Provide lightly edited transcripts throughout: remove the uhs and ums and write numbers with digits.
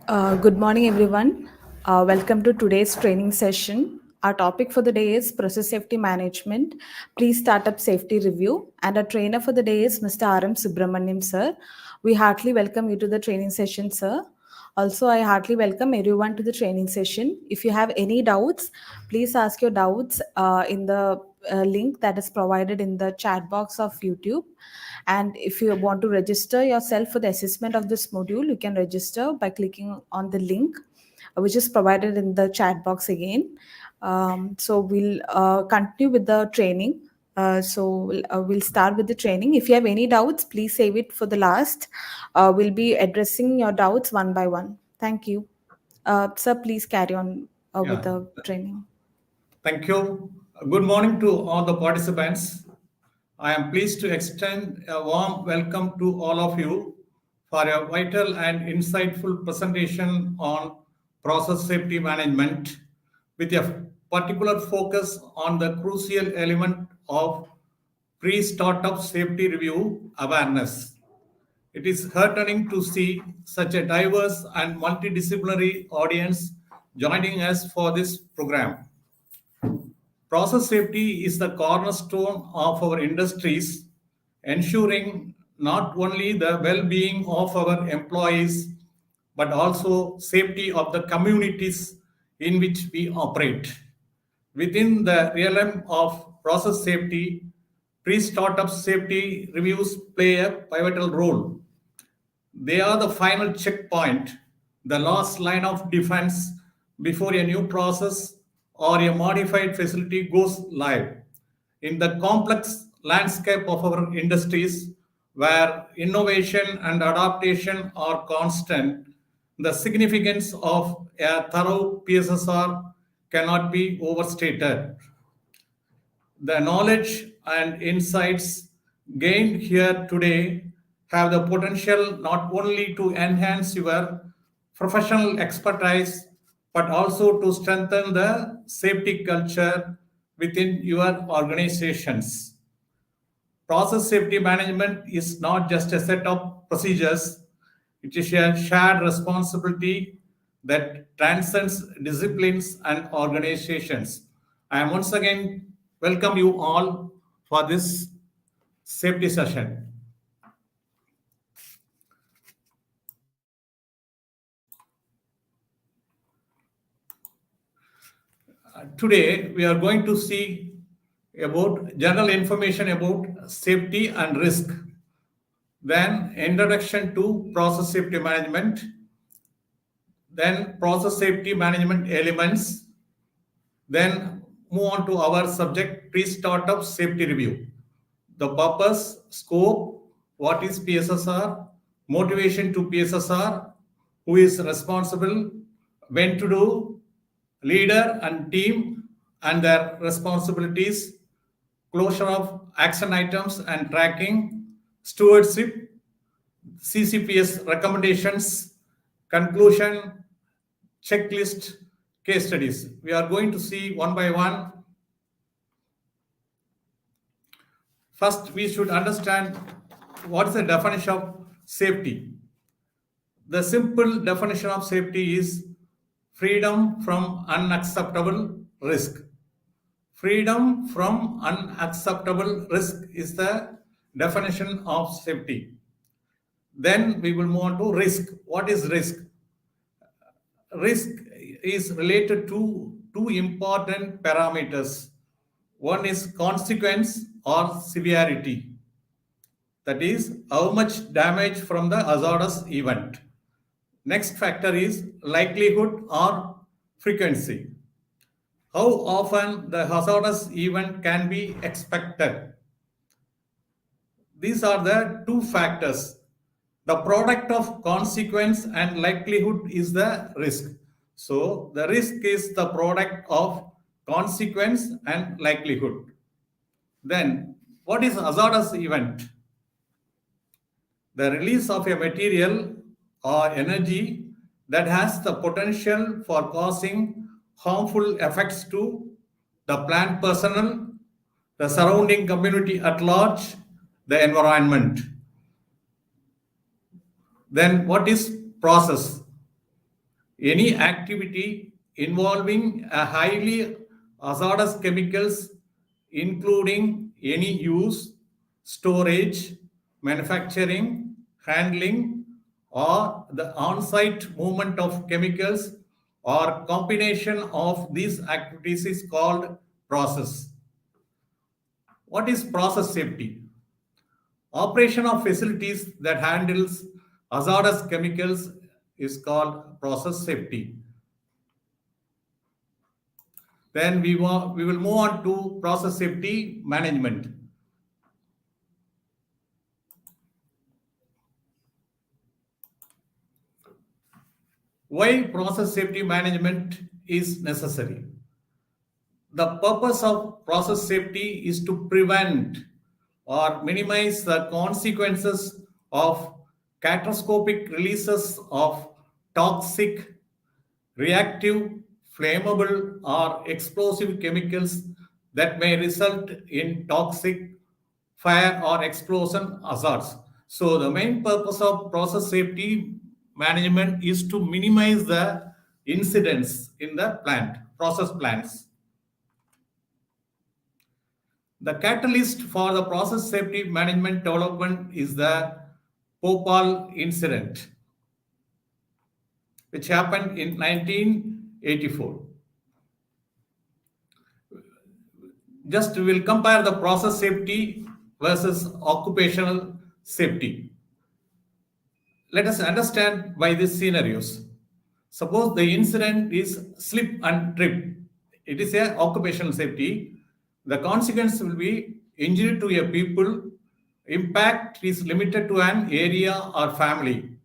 Good morning, everyone. Welcome to today's training session. Our topic for the day is process safety management, pre-startup safety review, and our trainer for the day is Mr. R.M. Subramaniam, sir. We heartily welcome you to the training session, sir. Also, I heartily welcome everyone to the training session. If you have any doubts, please ask your doubts in the link that is provided in the chat box of YouTube. And if you want to register yourself for the assessment of this module, you can register by clicking on the link which is provided in the chat box again. So we'll continue with the training. We'll start with the training. If you have any doubts, please save it for the last. We'll be addressing your doubts one by one. Thank you. Sir, please carry on with Yeah, the training. thank you. Good morning to all the participants. I am pleased to extend a warm welcome to all of you for a vital and insightful presentation on process safety management with a particular focus on the crucial element of pre-startup safety review awareness. It is heartening to see such a diverse and multidisciplinary audience joining us for this program. Process safety is the cornerstone of our industries, ensuring not only the well being of our employees but also safety of the communities in which we operate. Within the realm of process safety, pre startup safety reviews play a pivotal role. They are the final checkpoint, the last line of defense before a new process or a modified facility goes live. In the complex landscape of our industries, where innovation and adaptation are constant, the significance of a thorough PSSR cannot be overstated. The knowledge and insights gained here today have the potential not only to enhance your professional expertise but also to strengthen the safety culture within your organizations. Process safety management is not just a set of procedures, it is a shared responsibility that transcends disciplines and organizations. I am once again welcome you all for this safety session. Today we are going to see about general information about safety and risk, then introduction to process safety management, then process safety management elements, then move on to our subject pre-startup safety review. The purpose, scope, what is PSSR, motivation to PSSR, who is responsible, when to do, leader and team and their responsibilities, closure of action items and tracking, stewardship, CCPS recommendations, conclusion, checklist, case studies. We are going to see one by one. First, we should understand what is the definition of safety. The simple definition of safety is freedom from unacceptable risk. Freedom from unacceptable risk is the definition of safety. Then we will move on to risk. What is risk? Risk is related to two important parameters. One is consequence or severity, that is, how much damage from the hazardous event. Next factor is likelihood or frequency. How often the hazardous event can be expected. These are the two factors. The product of consequence and likelihood is the risk. So the risk is the product of consequence and likelihood. Then what is hazardous event? The release of a material or energy that has the potential for causing harmful effects to the plant personnel, the surrounding community at large, the environment. Then what is process? Any activity involving a highly hazardous chemicals, including any use, storage, manufacturing, handling, or the on-site movement of chemicals or combination of these activities is called process. What is process safety? Operation of facilities that handles hazardous chemicals is called process safety. Then we will move on to process safety management. Why process safety management is necessary? The purpose of process safety is to prevent or minimize the consequences of catastrophic releases of toxic, reactive, flammable, or explosive chemicals that may result in toxic fire or explosion hazards. So the main purpose of process safety management is to minimize the incidents in the process plants. The catalyst for the process safety management development is the Bhopal incident, which happened in 1984. Just we will compare the process safety versus occupational safety. Let us understand by these scenarios. Suppose the incident is slip and trip. It is a occupational safety. The consequence will be injury to a people. Impact is limited to an area or family.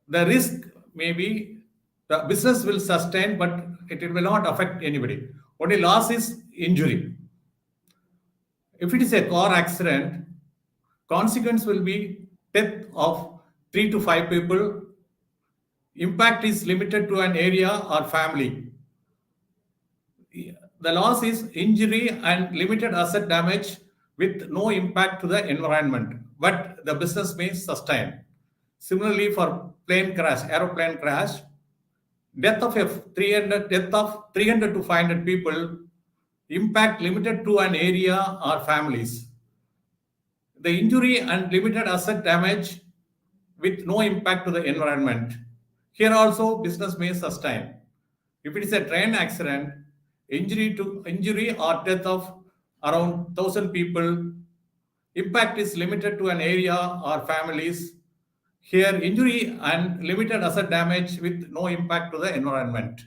The risk may be the business will sustain, but it will not affect anybody. Only loss is injury. If it is a car accident, consequence will be death of 3 to 5 people. Impact is limited to an area or family. The loss is injury and limited asset damage with no impact to the environment, but the business may sustain. Similarly, for aeroplane crash, death of 300 to 500 people, impact limited to an area or families. The injury and limited asset damage with no impact to the environment. Here also business may sustain. If it is a train accident, injury or death of around 1,000 people, impact is limited to an area or families. Here injury and limited asset damage with no impact to the environment.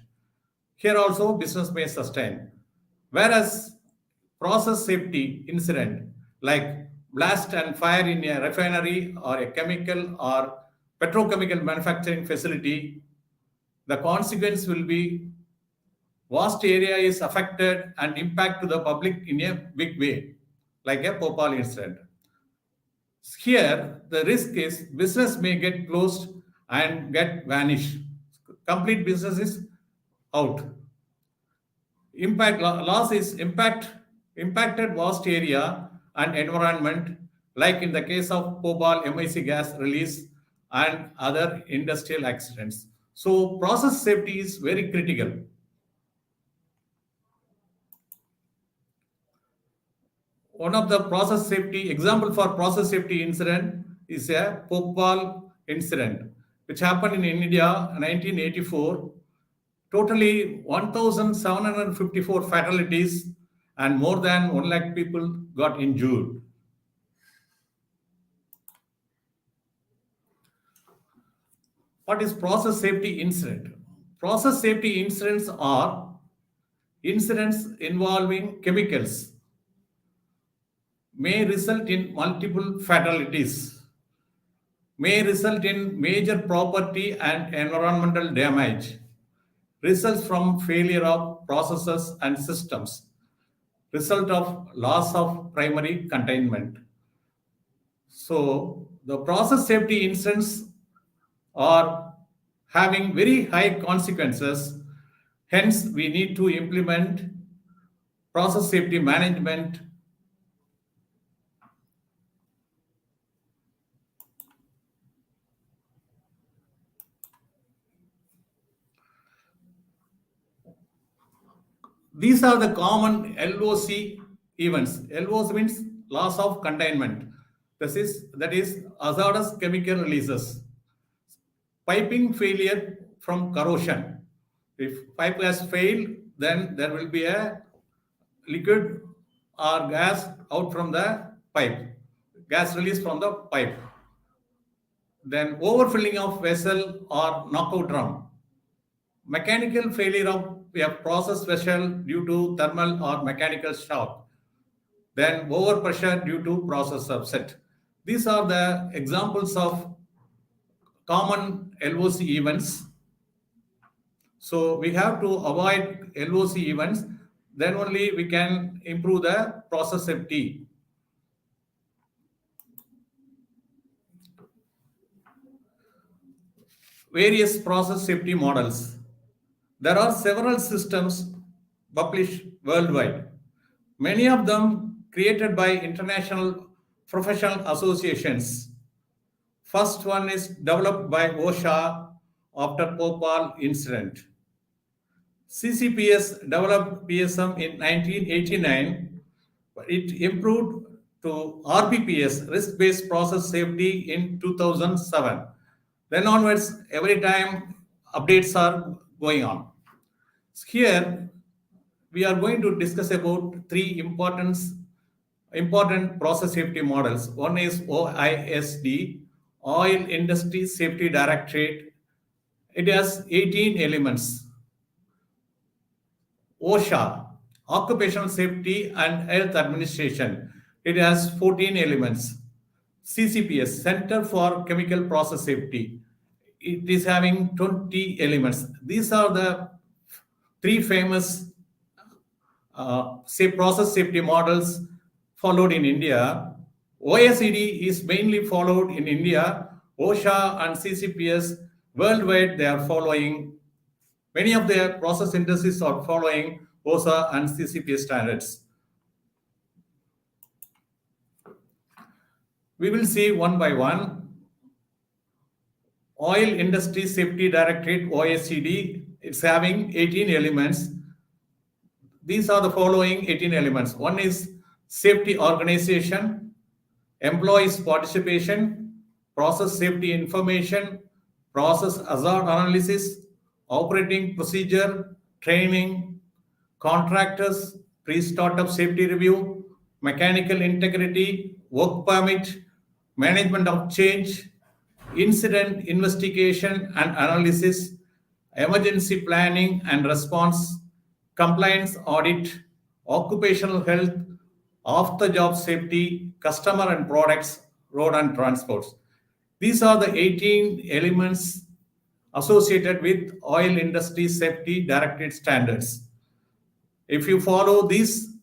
Here also business may sustain. Whereas process safety incident like blast and fire in a refinery or a chemical or petrochemical manufacturing facility, the consequence will be vast area is affected and impact to the public in a big way, like a Bhopal incident. Here, the risk is business may get closed and get vanished. Complete business is out. Loss is impacted vast area and environment, like in the case of Bhopal MIC gas release and other industrial accidents. So process safety is very critical. One of the process safety example for process safety incident is a Bhopal incident, which happened in India 1984. Totally 1,754 fatalities and more than 1 lakh people got injured. What is process safety incident? Process safety incidents are incidents involving chemicals, may result in multiple fatalities, may result in major property and environmental damage, results from failure of processes and systems, result of loss of primary containment. So the process safety incidents are having very high consequences. Hence, we need to implement process safety management. These are the common LOC events. LOC means loss of containment. That is hazardous chemical releases. Piping failure from corrosion. If pipe has failed, then there will be a liquid or gas out from the pipe, gas release from the pipe. Then overfilling of vessel or knockout drum. Mechanical failure of a process vessel due to thermal or mechanical shock. Then overpressure due to process upset. These are the examples of common LOC events. So we have to avoid LOC events, then only we can improve the process safety. Various process safety models. There are several systems published worldwide, many of them created by international professional associations. First one is developed by OSHA after Bhopal incident. CCPS developed PSM in 1989. It improved to RBPS, risk-based process safety, in 2007. Then onwards, every time updates are going on. Here, we are going to discuss about three important process safety models. One is OISD, Oil Industry Safety Directorate. It has 18 elements. OSHA, Occupational Safety and Health Administration. It has 14 elements. CCPS, Center for Chemical Process Safety. It is having 20 elements. These are the three famous process safety models followed in India. OECD is mainly followed in India. OSHA and CCPS worldwide, they are following. Many of the process industries are following OSHA and CCPS standards. We will see one by one. Oil Industry Safety Directorate, OECD, it's having 18 elements. These are the following 18 elements. One is safety organization, employees participation, process safety information, process hazard analysis, operating procedure, training, contractors, pre-startup safety review, mechanical integrity, work permit, management of change, incident investigation and analysis, emergency planning and response, compliance audit, occupational health, off-the-job safety, customer and products, road and transports. These are the 18 elements associated with Oil Industry Safety Directorate standards. If you follow these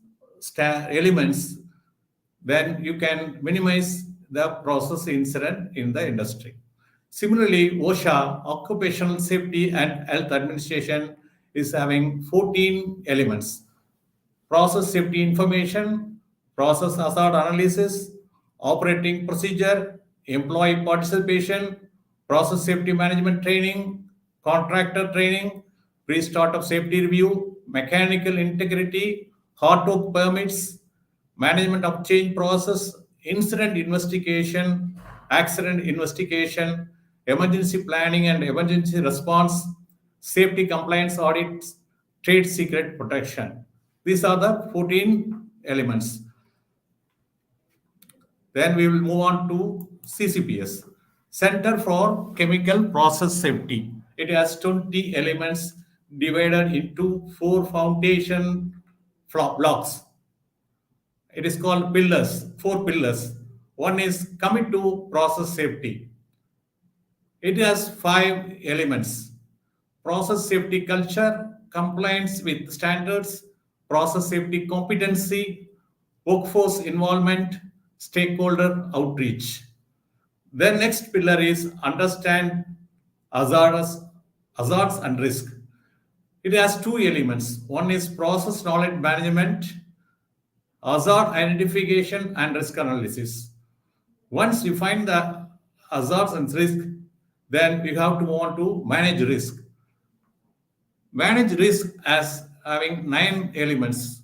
elements, then you can minimize the process incident in the industry. Similarly, OSHA, Occupational Safety and Health Administration, is having 14 elements. Process safety information, process hazard analysis, operating procedure, employee participation, process safety management training, contractor training, pre-startup safety review, mechanical integrity, hot work permits, management of change process, incident investigation, accident investigation, emergency planning and emergency response, safety compliance audits, trade secret protection. These are the 14 elements. Then we will move on to CCPS, Center for Chemical Process Safety. It has 20 elements divided into 4 foundation blocks. It is called pillars, 4 pillars. One is commit to process safety. It has 5 elements: process safety culture, compliance with standards, process safety competency, workforce involvement, stakeholder outreach. The next pillar is understand hazards and risk. It has 2 elements. One is process knowledge management, hazard identification and risk analysis. Once you find the hazards and risk, then you have to want to manage risk. Manage risk as having 9 elements.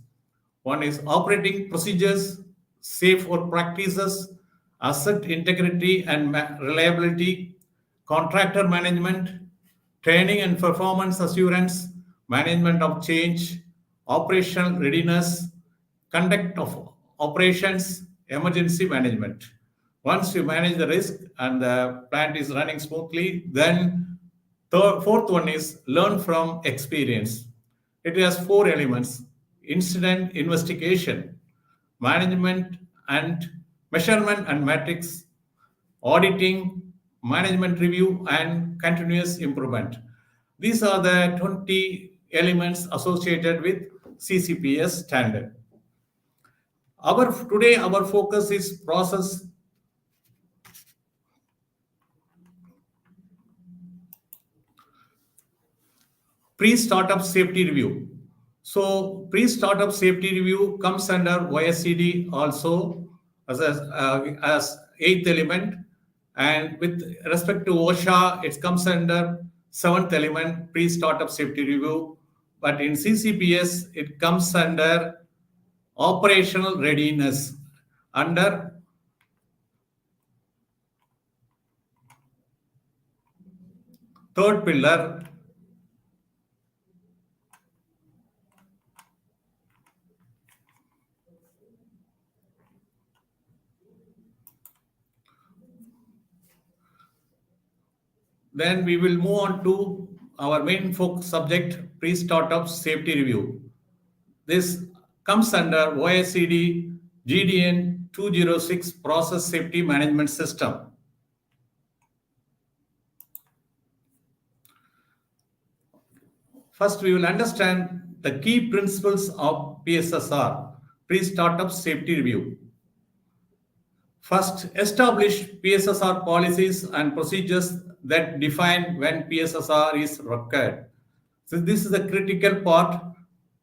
One is operating procedures, safe work practices, asset integrity and reliability, contractor management, training and performance assurance, management of change, operational readiness, conduct of operations, emergency management. Once you manage the risk and the plant is running smoothly, then the fourth one is learn from experience. It has 4 elements: incident investigation, management and measurement and metrics, auditing, management review, and continuous improvement. These are the 20 elements associated with CCPS standard. Our focus is process pre-startup safety review. So pre-startup safety review comes under YSCD also as eighth element, and with respect to OSHA, it comes under seventh element, pre-startup safety review. But in CCPS, it comes under operational readiness under third pillar. Then we will move on to our main focus subject, pre-startup safety review. This comes under OSCD GDN 206 Process Safety Management System. First, we will understand the key principles of PSSR, pre-startup safety review. First, establish PSSR policies and procedures that define when PSSR is required. So this is a critical part.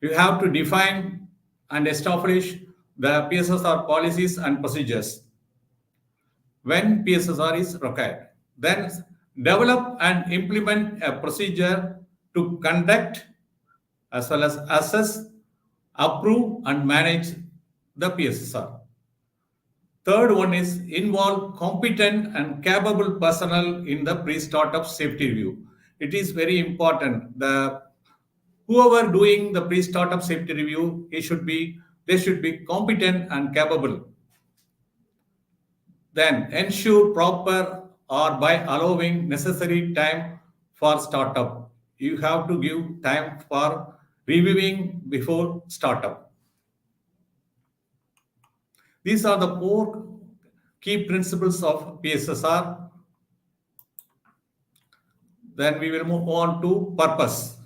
You have to define and establish the PSSR policies and procedures when PSSR is required. Then develop and implement a procedure to conduct as well as assess, approve, and manage the PSSR. Third one is involve competent and capable personnel in the pre-startup safety review. It is very important. The whoever doing the pre-startup safety review, they should be competent and capable. Then ensure proper or by allowing necessary time for startup. You have to give time for reviewing before startup. These are the 4 key principles of PSSR. Then we will move on to purpose.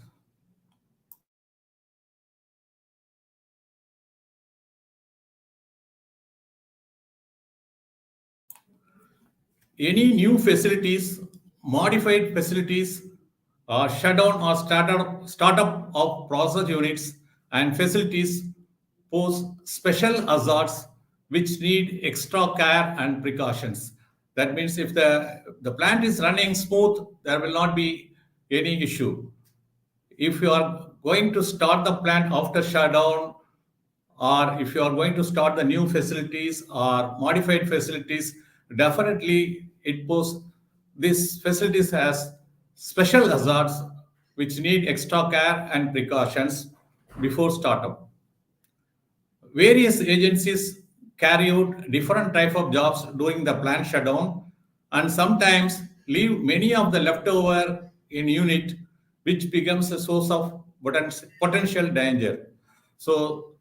Any new facilities, modified facilities, shutdown or startup of process units and facilities pose special hazards which need extra care and precautions. That means if the plant is running smooth, there will not be any issue. If you are going to start the plant after shutdown, or if you are going to start the new facilities or modified facilities, definitely it poses these facilities has special hazards which need extra care and precautions before startup. Various agencies carry out different type of jobs during the plant shutdown and sometimes leave many of the leftover in unit, which becomes a source of potential danger. So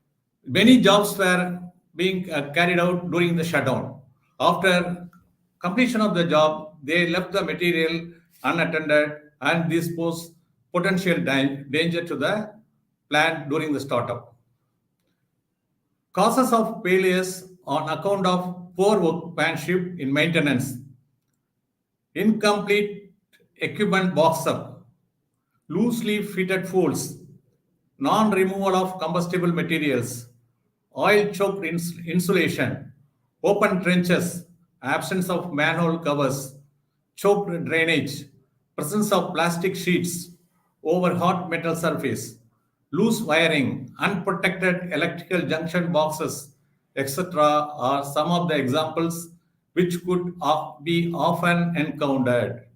many jobs were being carried out during the shutdown. After completion of the job, they left the material unattended and this posed potential danger to the plant during the startup. Causes of failures on account of poor workmanship in maintenance, incomplete equipment box up, loosely fitted folds, non-removal of combustible materials, oil-choked insulation, open trenches, absence of manhole covers, choked drainage, presence of plastic sheets over hot metal surface, loose wiring, unprotected electrical junction boxes, etc., are some of the examples which could be often encountered.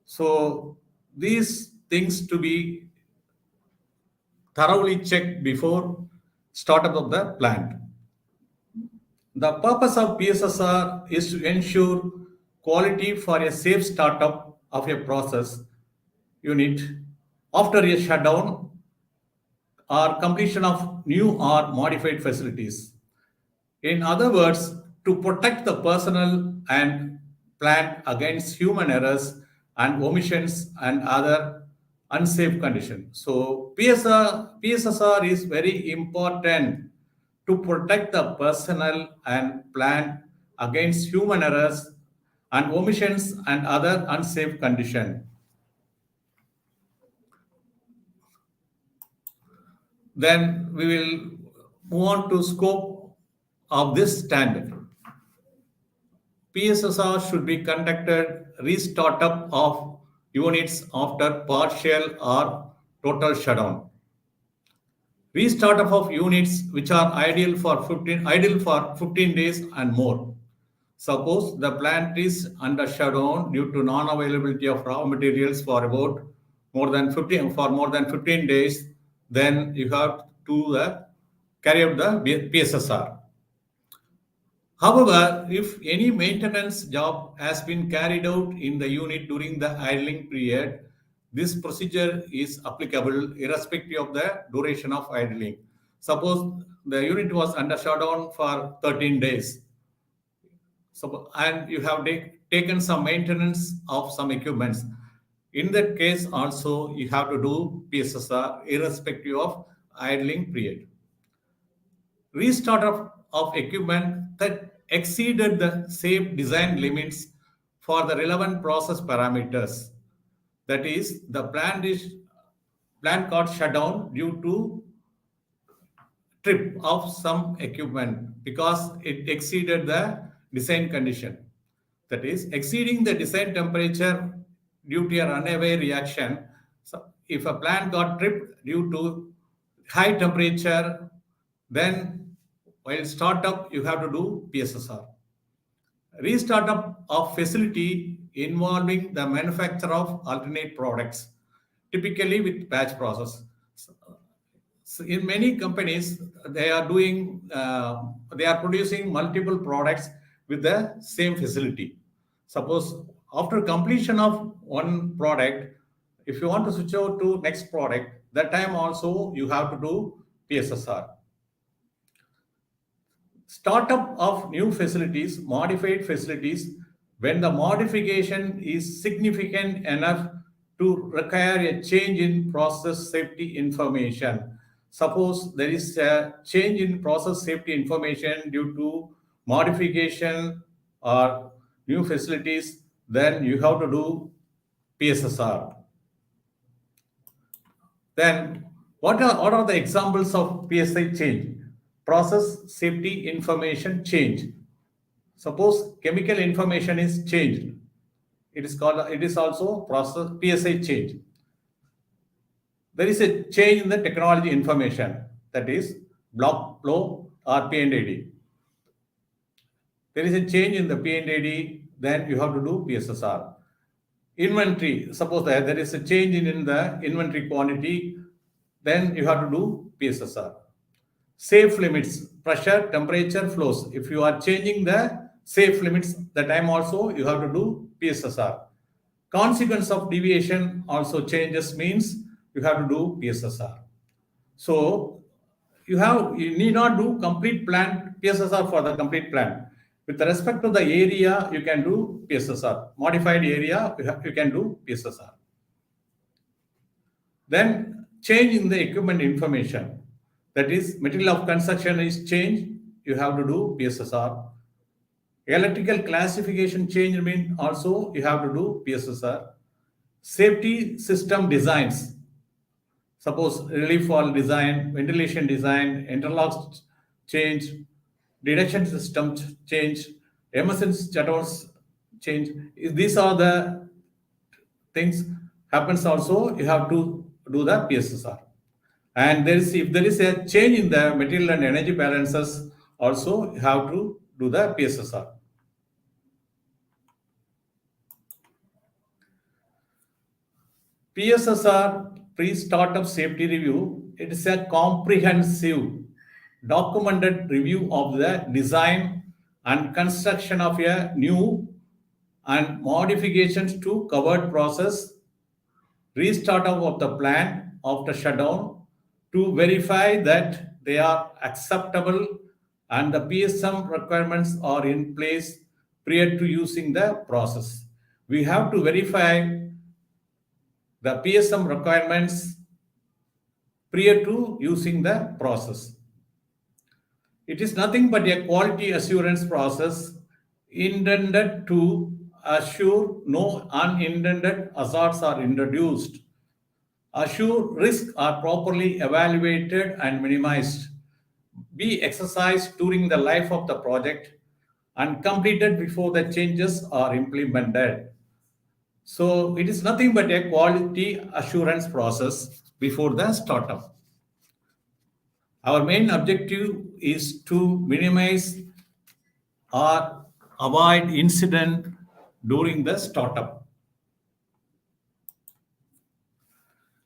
So, these things to be thoroughly checked before startup of the plant. The purpose of PSSR is to ensure quality for a safe startup of a process unit after a shutdown or completion of new or modified facilities. In other words, to protect the personnel and plant against human errors and omissions and other unsafe conditions. So PSSR is very important to protect the personnel and plant against human errors and omissions and other unsafe conditions. Then we will move on to scope of this standard. PSSR should be conducted restartup of units after partial or total shutdown. Restartup of units which are ideal for 15 days and more. Suppose the plant is under shutdown due to non-availability of raw materials for about more than 15 days, then you have to carry out the PSSR. However, if any maintenance job has been carried out in the unit during the idling period, this procedure is applicable irrespective of the duration of idling. Suppose the unit was under shutdown for 13 days, and you have taken some maintenance of some equipments. In that case, also you have to do PSSR irrespective of idling period. Restart of equipment that exceeded the safe design limits for the relevant process parameters. That is, the plant got shut down due to trip of some equipment because it exceeded the design condition. That is, exceeding the design temperature due to a runaway reaction. So, if a plant got tripped due to high temperature, then while startup, you have to do PSSR. Restartup of facility involving the manufacture of alternate products, typically with batch process. So in many companies, they are producing multiple products with the same facility. Suppose after completion of one product, if you want to switch over to next product, that time also you have to do PSSR. Startup of new facilities, modified facilities, when the modification is significant enough to require a change in process safety information. Suppose there is a change in process safety information due to modification or new facilities, then you have to do PSSR. Then, what are the examples of PSI change? Process safety information change. Suppose chemical information is changed. It is also process PSI change. There is a change in the technology information, that is block flow or P&AD. There is a change in the P&AD, then you have to do PSSR. Inventory, suppose there is a change in the inventory quantity, then you have to do PSSR. Safe limits, pressure, temperature, flows. If you are changing the safe limits, the time also you have to do PSSR. Consequence of deviation also changes means you have to do PSSR. So you need not do complete plan PSSR for the complete plan. With respect to the area, you can do PSSR. Modified area, you can do PSSR. Then change in the equipment information. That is, material of construction is changed, you have to do PSSR. Electrical classification change means also you have to do PSSR. Safety system designs. Suppose relief wall design, ventilation design, interlocks change, detection system change, emergency shutters change. These are the things happens also, you have to do the PSSR. And if there is a change in the material and energy balances, also you have to do the PSSR. PSSR, pre-startup safety review, it is a comprehensive documented review of the design and construction of a new and modifications to covered process, restart of the plant after shutdown to verify that they are acceptable and the PSM requirements are in place prior to using the process. We have to verify the PSM requirements prior to using the process. It is nothing but a quality assurance process intended to assure no unintended hazards are introduced, assure risks are properly evaluated and minimized, be exercised during the life of the project, and completed before the changes are implemented. So it is nothing but a quality assurance process before the startup. Our main objective is to minimize or avoid incident during the startup.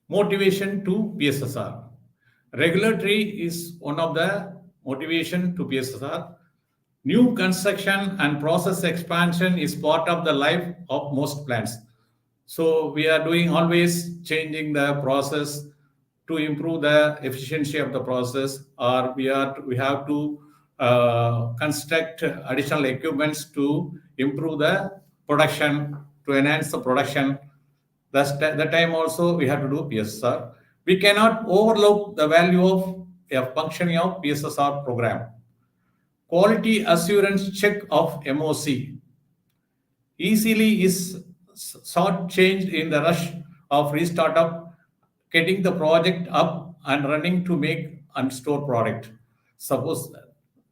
Motivation to PSSR. Regulatory is one of the motivation to PSSR. New construction and process expansion is part of the life of most plants. So we are doing always changing the process to improve the efficiency of the process, or we have to construct additional equipments to improve the production, to enhance the production. The time also we have to do PSSR. We cannot overlook the value of a functioning of PSSR program. Quality assurance check of MOC easily is short-changed in the rush of restart up, getting the project up and running to make and store product. Suppose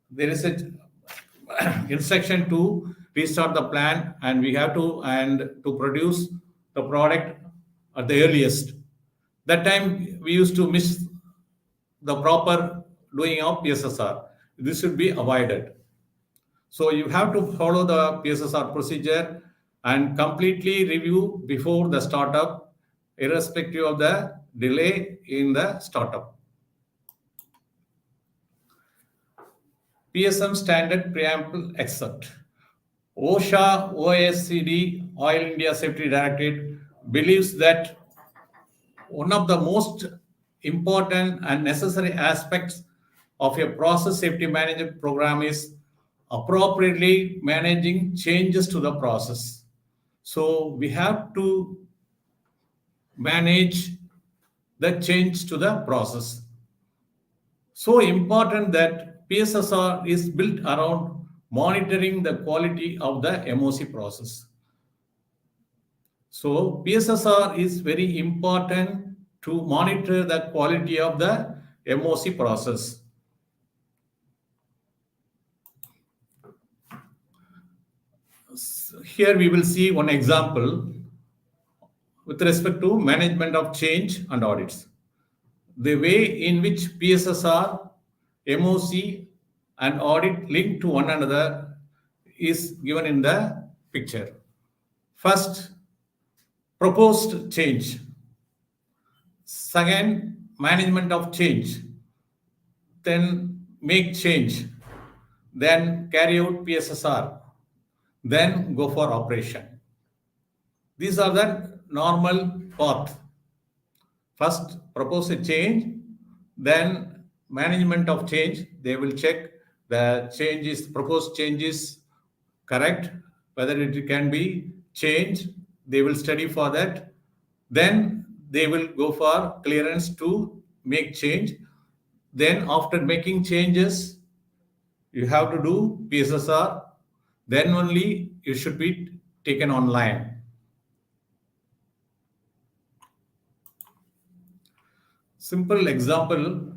there is a instruction to restart the plant and we have to produce the product at the earliest. That time we used to miss the proper doing of PSSR. This should be avoided. So you have to follow the PSSR procedure and completely review before the startup, irrespective of the delay in the startup. PSM standard preamble except OSHA, OSCD, Oil India Safety Directorate believes that one of the most important and necessary aspects of a process safety management program is appropriately managing changes to the process. So we have to manage the change to the process. So important that PSSR is built around monitoring the quality of the MOC process. So PSSR is very important to monitor the quality of the MOC process. Here we will see one example with respect to management of change and audits. The way in which PSSR, MOC, and audit link to one another is given in the picture. First, proposed change. Second, management of change. Then make change. Then carry out PSSR. Then go for operation. These are the normal path. First, propose a change, then management of change. They will check the proposed change is correct, whether it can be changed. They will study for that. Then they will go for clearance to make change. Then after making changes, you have to do PSSR. Then only it should be taken online. Simple example,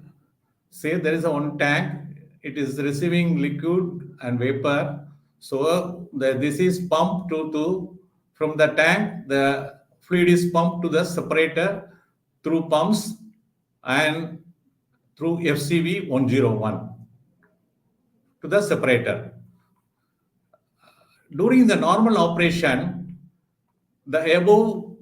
say there is a one tank, it is receiving liquid and vapor. So this is pumped from the tank, the fluid is pumped to the separator through pumps, and through FCV 101 to the separator. During the normal operation, the above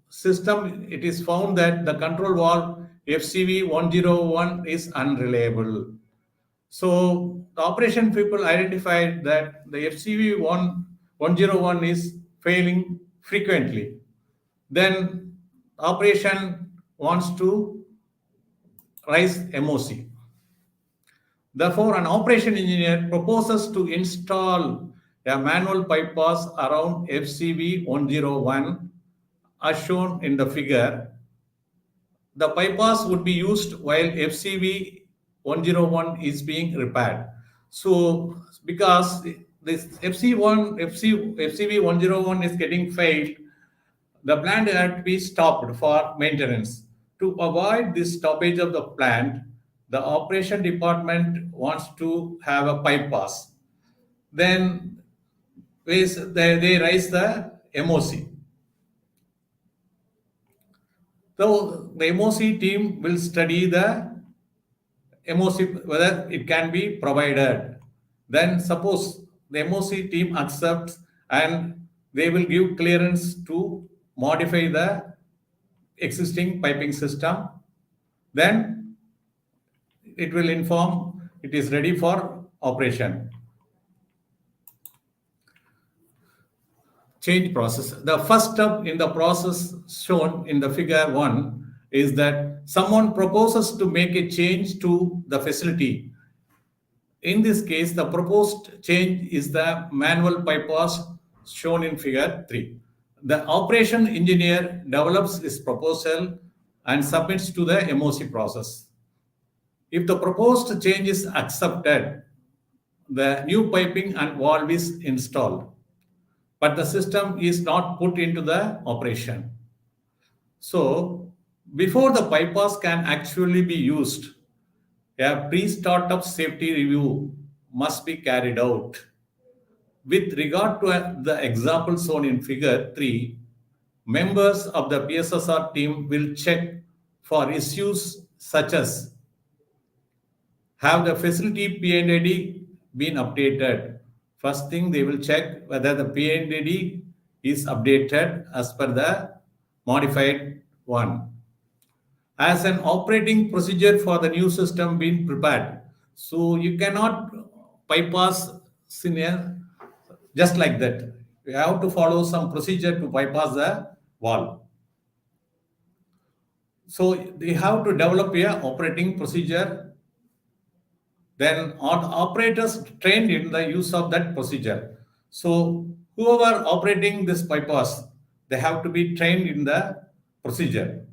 system, it is found that the control valve FCV 101 is unreliable. So the operation people identified that the FCV 101 is failing frequently. Then operation wants to raise MOC. Therefore, an operation engineer proposes to install a manual bypass around FCV 101 as shown in the figure. The bypass would be used while FCV 101 is being repaired. So, because this FCV 101 is getting failed, the plant had to be stopped for maintenance. To avoid this stoppage of the plant, the operation department wants to have a bypass. Then they raise the MOC. So the MOC team will study the MOC whether it can be provided. Then suppose the MOC team accepts and they will give clearance to modify the existing piping system. Then it will inform it is ready for operation. Change process. The first step in the process shown in the figure 1 is that someone proposes to make a change to the facility. In this case, the proposed change is the manual bypass shown in figure 3. The operation engineer develops his proposal and submits to the MOC process. If the proposed change is accepted, the new piping and valve is installed, but the system is not put into the operation. So, before the bypass can actually be used, a pre-startup safety review must be carried out. With regard to the example shown in figure 3, members of the PSSR team will check for issues such as have the facility P&ID been updated? First thing they will check whether the P&ID is updated as per the modified one. As an operating procedure for the new system being prepared. So you cannot bypass senior just like that. You have to follow some procedure to bypass the valve. So they have to develop a operating procedure. Then operators trained in the use of that procedure. So whoever operating this bypass, they have to be trained in the procedure.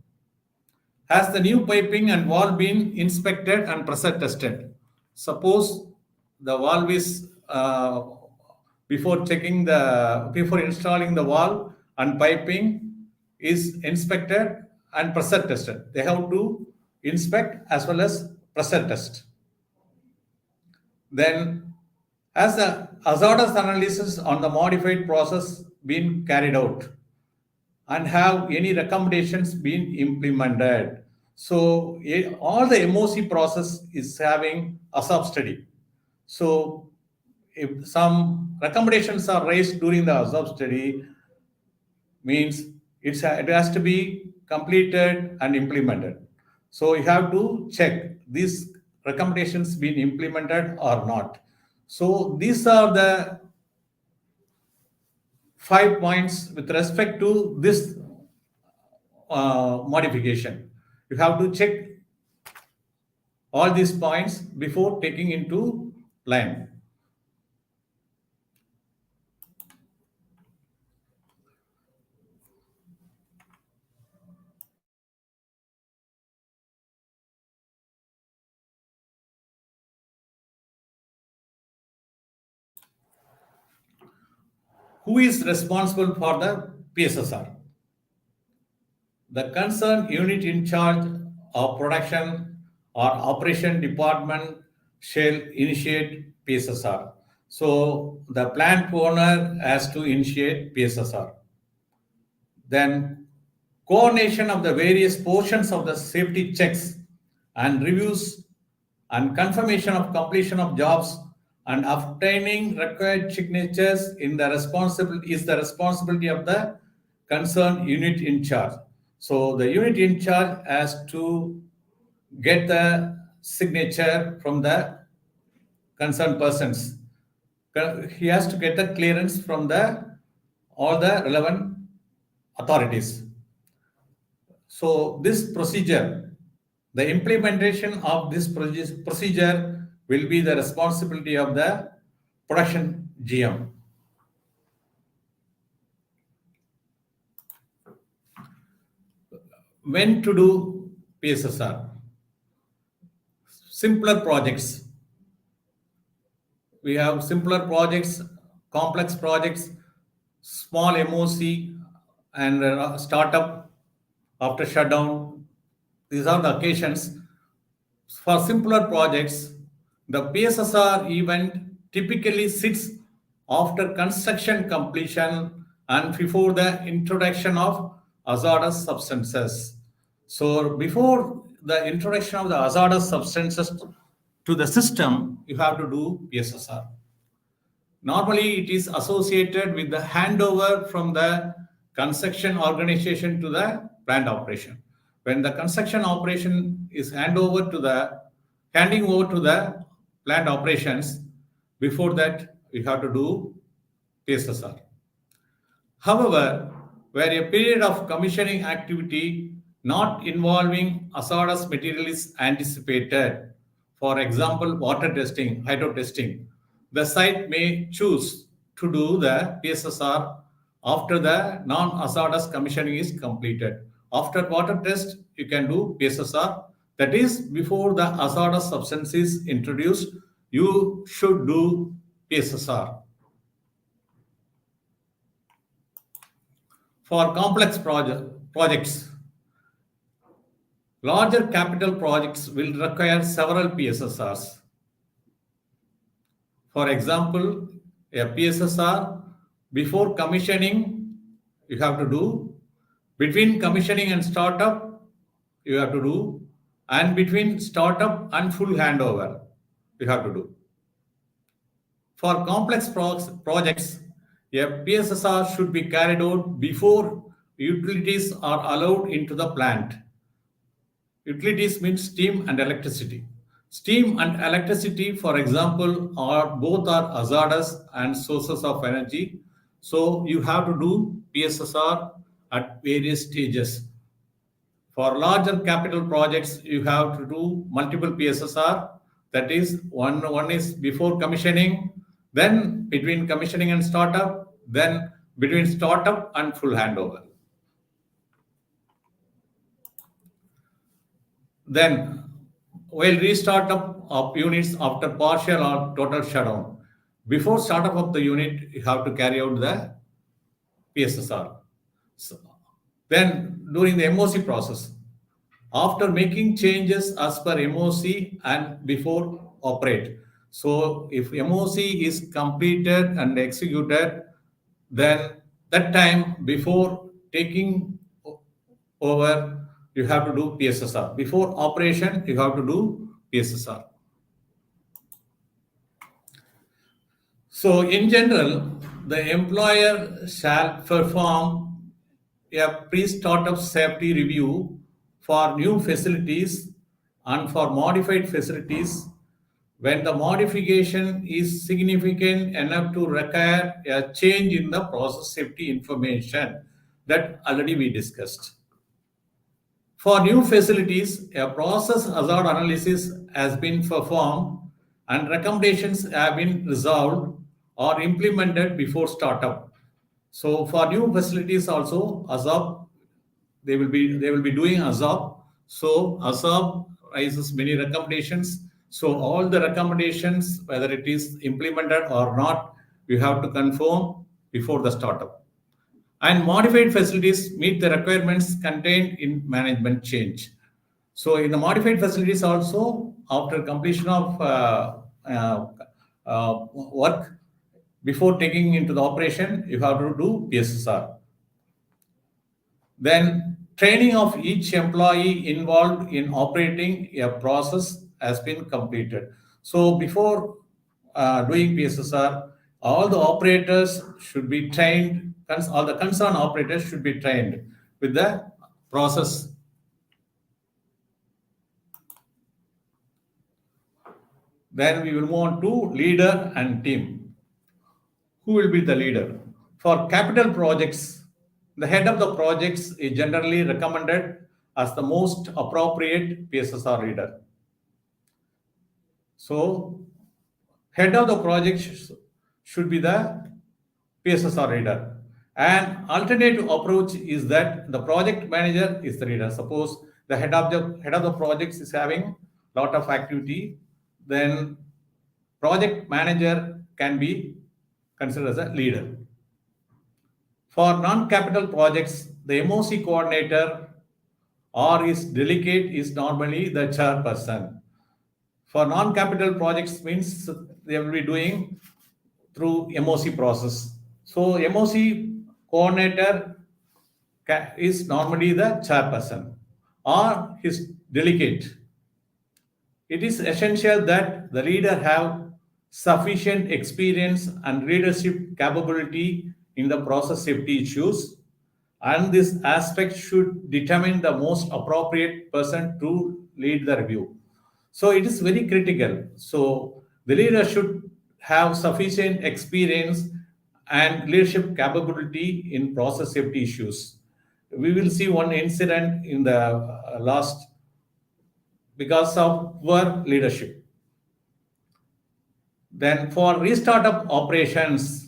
Has the new piping and valve been inspected and pressure tested? Suppose the valve is before installing the valve and piping is inspected and pressure tested. They have to inspect as well as pressure test. Then, has the hazardous analysis on the modified process been carried out? And have any recommendations been implemented? So, all the MOC process is having a sub study. So, if some recommendations are raised during the sub study, means it has to be completed and implemented. So you have to check these recommendations being implemented or not. So these are the 5 points with respect to this modification. You have to check all these points before taking into line. Who is responsible for the PSSR? The concerned unit in charge of production or operation department shall initiate PSSR. So the plant owner has to initiate PSSR. Then coordination of the various portions of the safety checks and reviews and confirmation of completion of jobs and obtaining required signatures in the responsibility is the responsibility of the concerned unit in charge. So the unit in charge has to get the signature from the concerned persons. He has to get the clearance from the all the relevant authorities. So this procedure, the implementation of this procedure will be the responsibility of the production GM. When to do PSSR? Simpler projects. We have simpler projects, complex projects, small MOC, and startup after shutdown. These are the occasions. For simpler projects, the PSSR event typically sits after construction completion and before the introduction of hazardous substances. So, before the introduction of the hazardous substances to the system, you have to do PSSR. Normally, it is associated with the handover from the construction organization to the plant operation. When the construction operation is handing over to the plant operations, before that you have to do PSSR. However, where a period of commissioning activity not involving hazardous material is anticipated, for example, water testing, hydro testing, the site may choose to do the PSSR after the non-hazardous commissioning is completed. After water test, you can do PSSR. That is, before the hazardous substance is introduced, you should do PSSR. For complex projects, larger capital projects will require several PSSRs. For example, a PSSR before commissioning you have to do, between commissioning and startup you have to do, and between startup and full handover you have to do. For complex projects, a PSSR should be carried out before utilities are allowed into the plant. Utilities means steam and electricity. Steam and electricity, for example, are both are hazardous and sources of energy. So you have to do PSSR at various stages. For larger capital projects, you have to do multiple PSSR. That is, one is before commissioning, then between commissioning and startup, then between startup and full handover. Then, while restart of units after partial or total shutdown, before startup of the unit, you have to carry out the PSSR. So, then, during the MOC process, after making changes as per MOC and before operate. So, if MOC is completed and executed, then that time before taking over, you have to do PSSR. Before operation, you have to do PSSR. So, in general, the employer shall perform a pre-startup safety review for new facilities and for modified facilities when the modification is significant enough to require a change in the process safety information that already we discussed. For new facilities, a process hazard analysis has been performed and recommendations have been resolved or implemented before startup. So for new facilities also, ASAP, they will be doing ASAP. So ASAP raises many recommendations. So all the recommendations, whether it is implemented or not, you have to confirm before the startup. And modified facilities meet the requirements contained in management change. So in the modified facilities also, after completion of work, before taking into the operation, you have to do PSSR. Then training of each employee involved in operating a process has been completed. So before doing PSSR, all the operators should be trained, all the concerned operators should be trained with the process. Then we will move on to leader and team. Who will be the leader? For capital projects, the head of the projects is generally recommended as the most appropriate PSSR leader. So, head of the project should be the PSSR leader. An alternative approach is that the project manager is the leader. Suppose the head of the projects is having lot of activity, then project manager can be considered as a leader. For non-capital projects, the MOC coordinator or his delegate is normally the chairperson. For non-capital projects means they will be doing through MOC process. So MOC coordinator is normally the chairperson or his delegate. It is essential that the leader have sufficient experience and leadership capability in the process safety issues, and this aspect should determine the most appropriate person to lead the review. So it is very critical. So the leader should have sufficient experience and leadership capability in process safety issues. We will see one incident in the last because of poor leadership. Then for restart of operations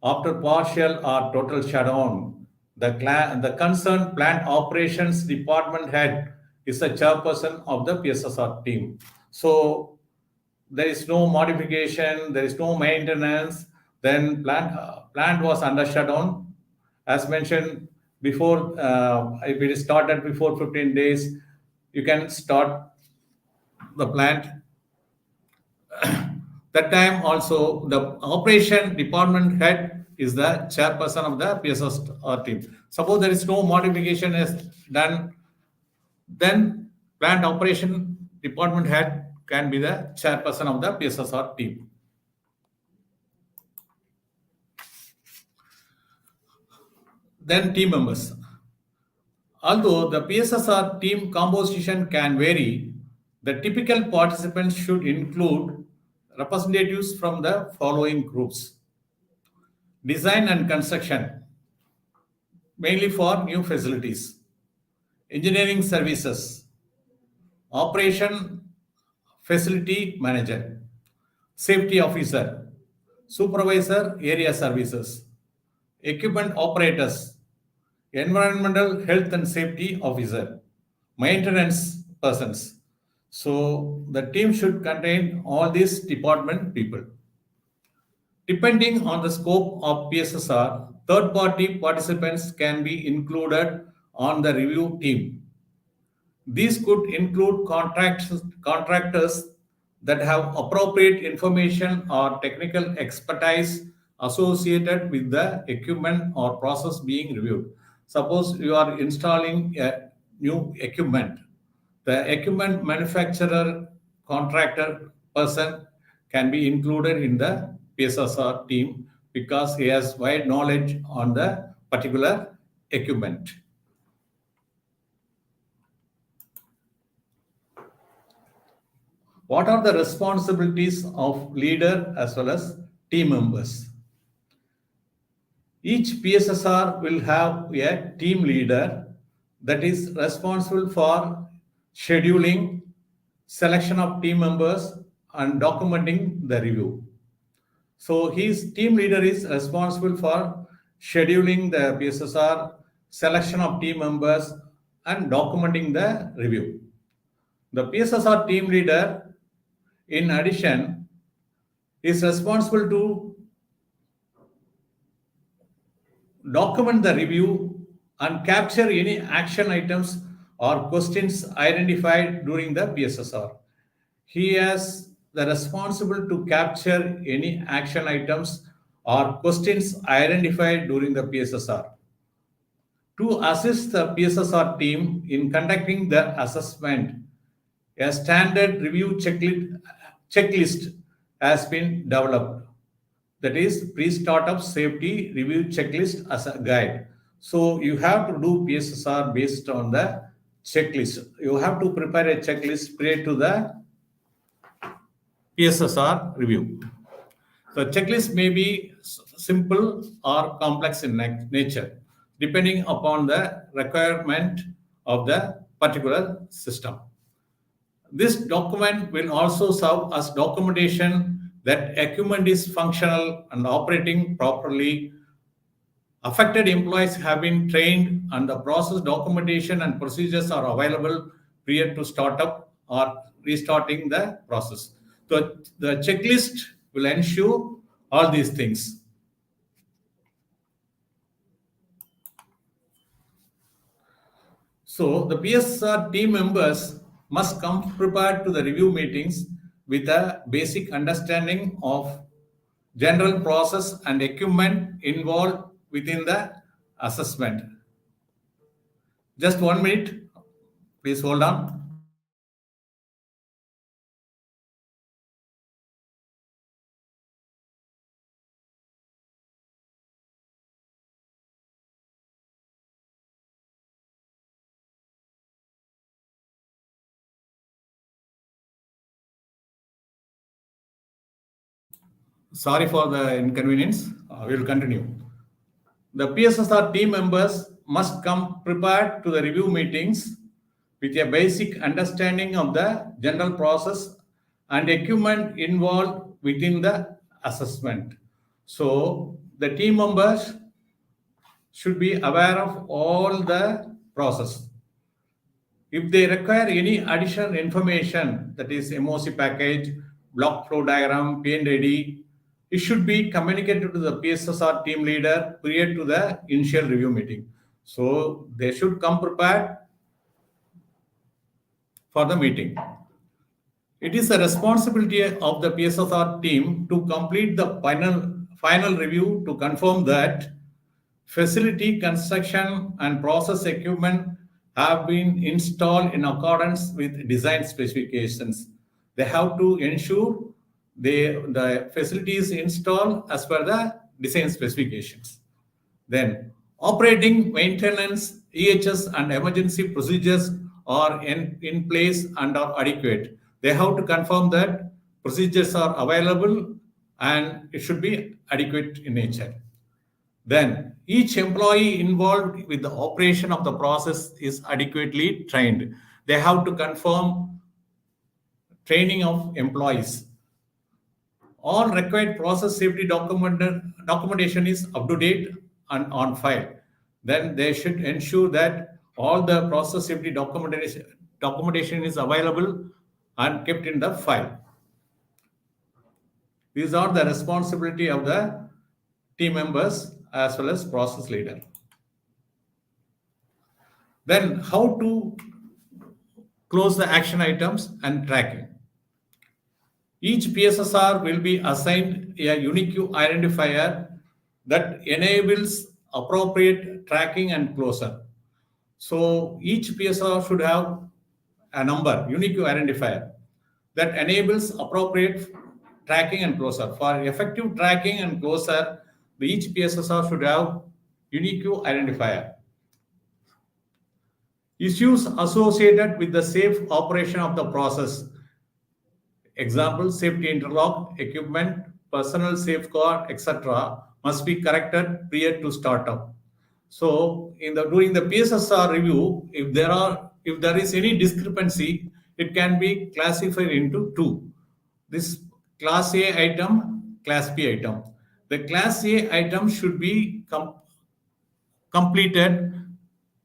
after partial or total shutdown, the concerned plant operations department head is the chairperson of the PSSR team. So there is no modification, there is no maintenance, then plant was under shutdown. As mentioned before, if it is started before 15 days, you can start the plant. That time also the operation department head is the chairperson of the PSSR team. Suppose there is no modification is done, then plant operation department head can be the chairperson of the PSSR team. Then team members. Although the PSSR team composition can vary, the typical participants should include representatives from the following groups: design and construction, mainly for new facilities; engineering services; operation facility manager; safety officer; supervisor area services; equipment operators; environmental health and safety officer; maintenance persons. So the team should contain all these department people. Depending on the scope of PSSR, third party participants can be included on the review team. These could include contractors that have appropriate information or technical expertise associated with the equipment or process being reviewed. Suppose you are installing a new equipment, the equipment manufacturer contractor person can be included in the PSSR team because he has wide knowledge on the particular equipment. What are the responsibilities of leader as well as team members? Each PSSR will have a team leader that is responsible for scheduling, selection of team members, and documenting the review. So his team leader is responsible for scheduling the PSSR, selection of team members, and documenting the review. The PSSR team leader, in addition, is responsible to document the review and capture any action items or questions identified during the PSSR. He has the responsible to capture any action items or questions identified during the PSSR. To assist the PSSR team in conducting the assessment, A standard review checklist has been developed. That is pre-startup safety review checklist as a guide. So you have to do PSSR based on the checklist. You have to prepare a checklist prior to the PSSR review. The checklist may be simple or complex in nature, depending upon the requirement of the particular system. This document will also serve as documentation that equipment is functional and operating properly. Affected employees have been trained and the process documentation and procedures are available prior to startup or restarting the process. The checklist will ensure all these things. So the PSR team members must come prepared to the review meetings with a basic understanding of general process and equipment involved within the assessment. Just 1 minute, please hold on. Sorry for the inconvenience. We will continue. The PSSR team members must come prepared to the review meetings with a basic understanding of the general process and equipment involved within the assessment. So the team members should be aware of all the process. If they require any additional information, that is MOC package, block flow diagram, PNID, it should be communicated to the PSSR team leader prior to the initial review meeting. So they should come prepared for the meeting. It is the responsibility of the PSSR team to complete the final review to confirm that facility construction and process equipment have been installed in accordance with design specifications. They have to ensure the facility is installed as per the design specifications. Then, operating, maintenance, EHS, and emergency procedures are in place and are adequate. They have to confirm that procedures are available and it should be adequate in nature. Then, each employee involved with the operation of the process is adequately trained. They have to confirm training of employees. All required process safety documentation is up to date and on file. Then they should ensure that all the process safety documentation is available and kept in the file. These are the responsibility of the team members as well as process leader. Then how to close the action items and tracking. Each PSSR will be assigned a unique identifier that enables appropriate tracking and closure. So each PSR should have a number, unique identifier, that enables appropriate tracking and closure. For effective tracking and closure, each PSSR should have unique identifier. Issues associated with the safe operation of the process. Example, safety interlock, equipment, personal safeguard, etc. must be corrected prior to startup. So, during the PSSR review, if there is any discrepancy, it can be classified into two. This Class A item, Class B item. The Class A item should be completed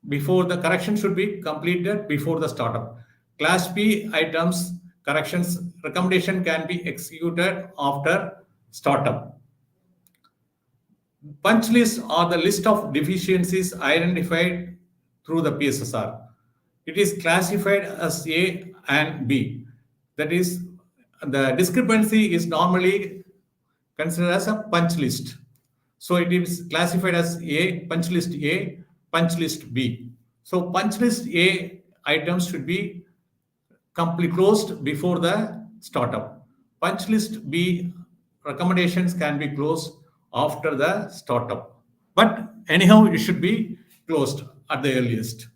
before the correction should be completed before the startup. Class B items corrections recommendation can be executed after startup. Punch lists are the list of deficiencies identified through the PSSR. It is classified as A and B. That is, the discrepancy is normally considered as a punch list. So it is classified as punch list B. So punch list A items should be complete closed before the startup. Punch list B recommendations can be closed after the startup. But anyhow, it should be closed at the earliest.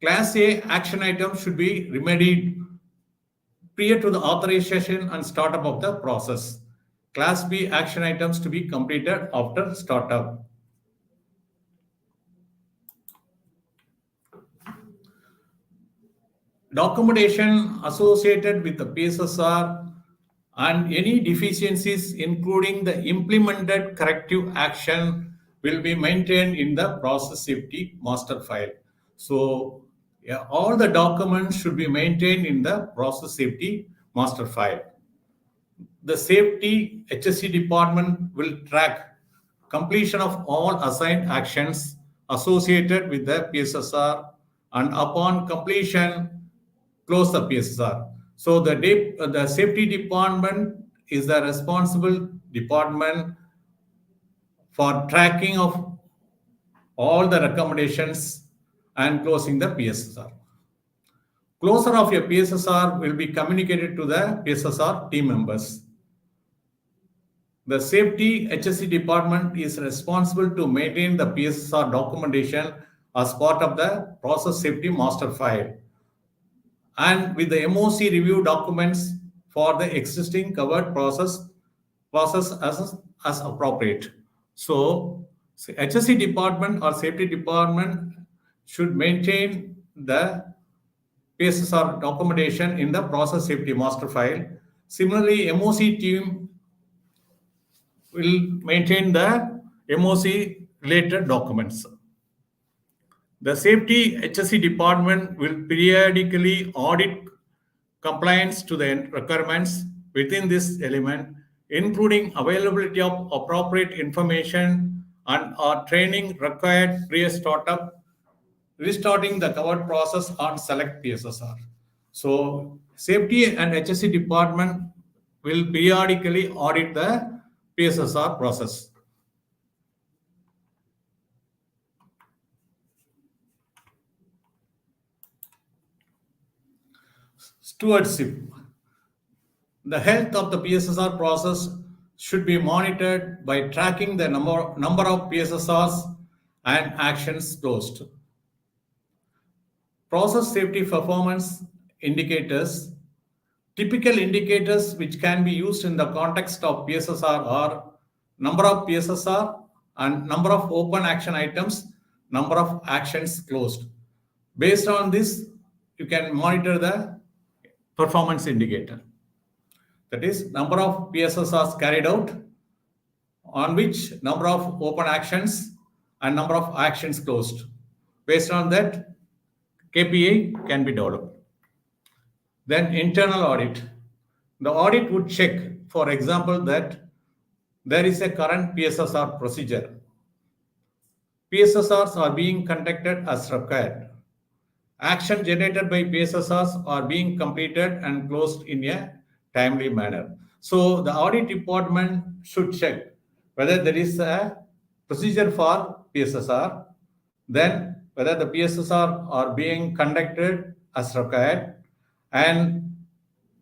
Class A action items should be remedied prior to the authorization and startup of the process. Class B action items to be completed after startup. Documentation associated with the PSSR and any deficiencies, including the implemented corrective action, will be maintained in the process safety master file. So, yeah, all the documents should be maintained in the process safety master file. The safety HSE department will track completion of all assigned actions associated with the PSSR, and upon completion, close the PSSR. So the safety department is the responsible department for tracking of all the recommendations and closing the PSSR. Closure of your PSSR will be communicated to the PSSR team members. The safety HSE department is responsible to maintain the PSSR documentation as part of the process safety master file and with the MOC review documents for the existing covered process as appropriate. So HSE department or safety department should maintain the PSSR documentation in the process safety master file. Similarly, MOC team will maintain the MOC related documents. The safety HSE department will periodically audit compliance to the requirements within this element, including availability of appropriate information and or training required pre-startup, restarting the covered process on select PSSR. So safety and HSE department will periodically audit the PSSR process. Stewardship. The health of the PSSR process should be monitored by tracking the number of PSSRs and actions closed. Process safety performance indicators. Typical indicators which can be used in the context of PSSR are number of PSSR and number of open action items, number of actions closed. Based on this, you can monitor the performance indicator. That is, number of PSSRs carried out, on which number of open actions and number of actions closed. Based on that, KPI can be developed. Then internal audit. The audit would check, for example, that there is a current PSSR procedure. PSSRs are being conducted as required. Action generated by PSSRs are being completed and closed in a timely manner. So the audit department should check whether there is a procedure for PSSR, then whether the PSSR are being conducted as required, and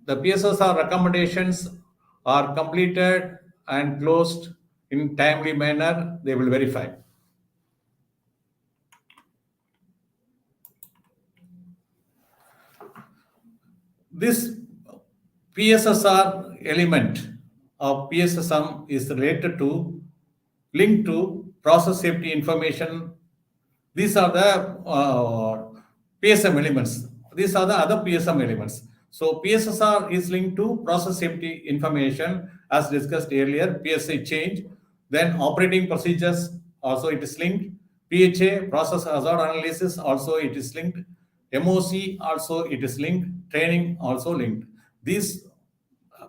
the PSSR recommendations are completed and closed in timely manner, they will verify. This PSSR element of PSSM is related to linked to process safety information. These are the PSM elements. These are the other PSM elements. So PSSR is linked to process safety information as discussed earlier, PSI change, then operating procedures also it is linked, PHA process hazard analysis also it is linked, MOC also it is linked, training also linked. This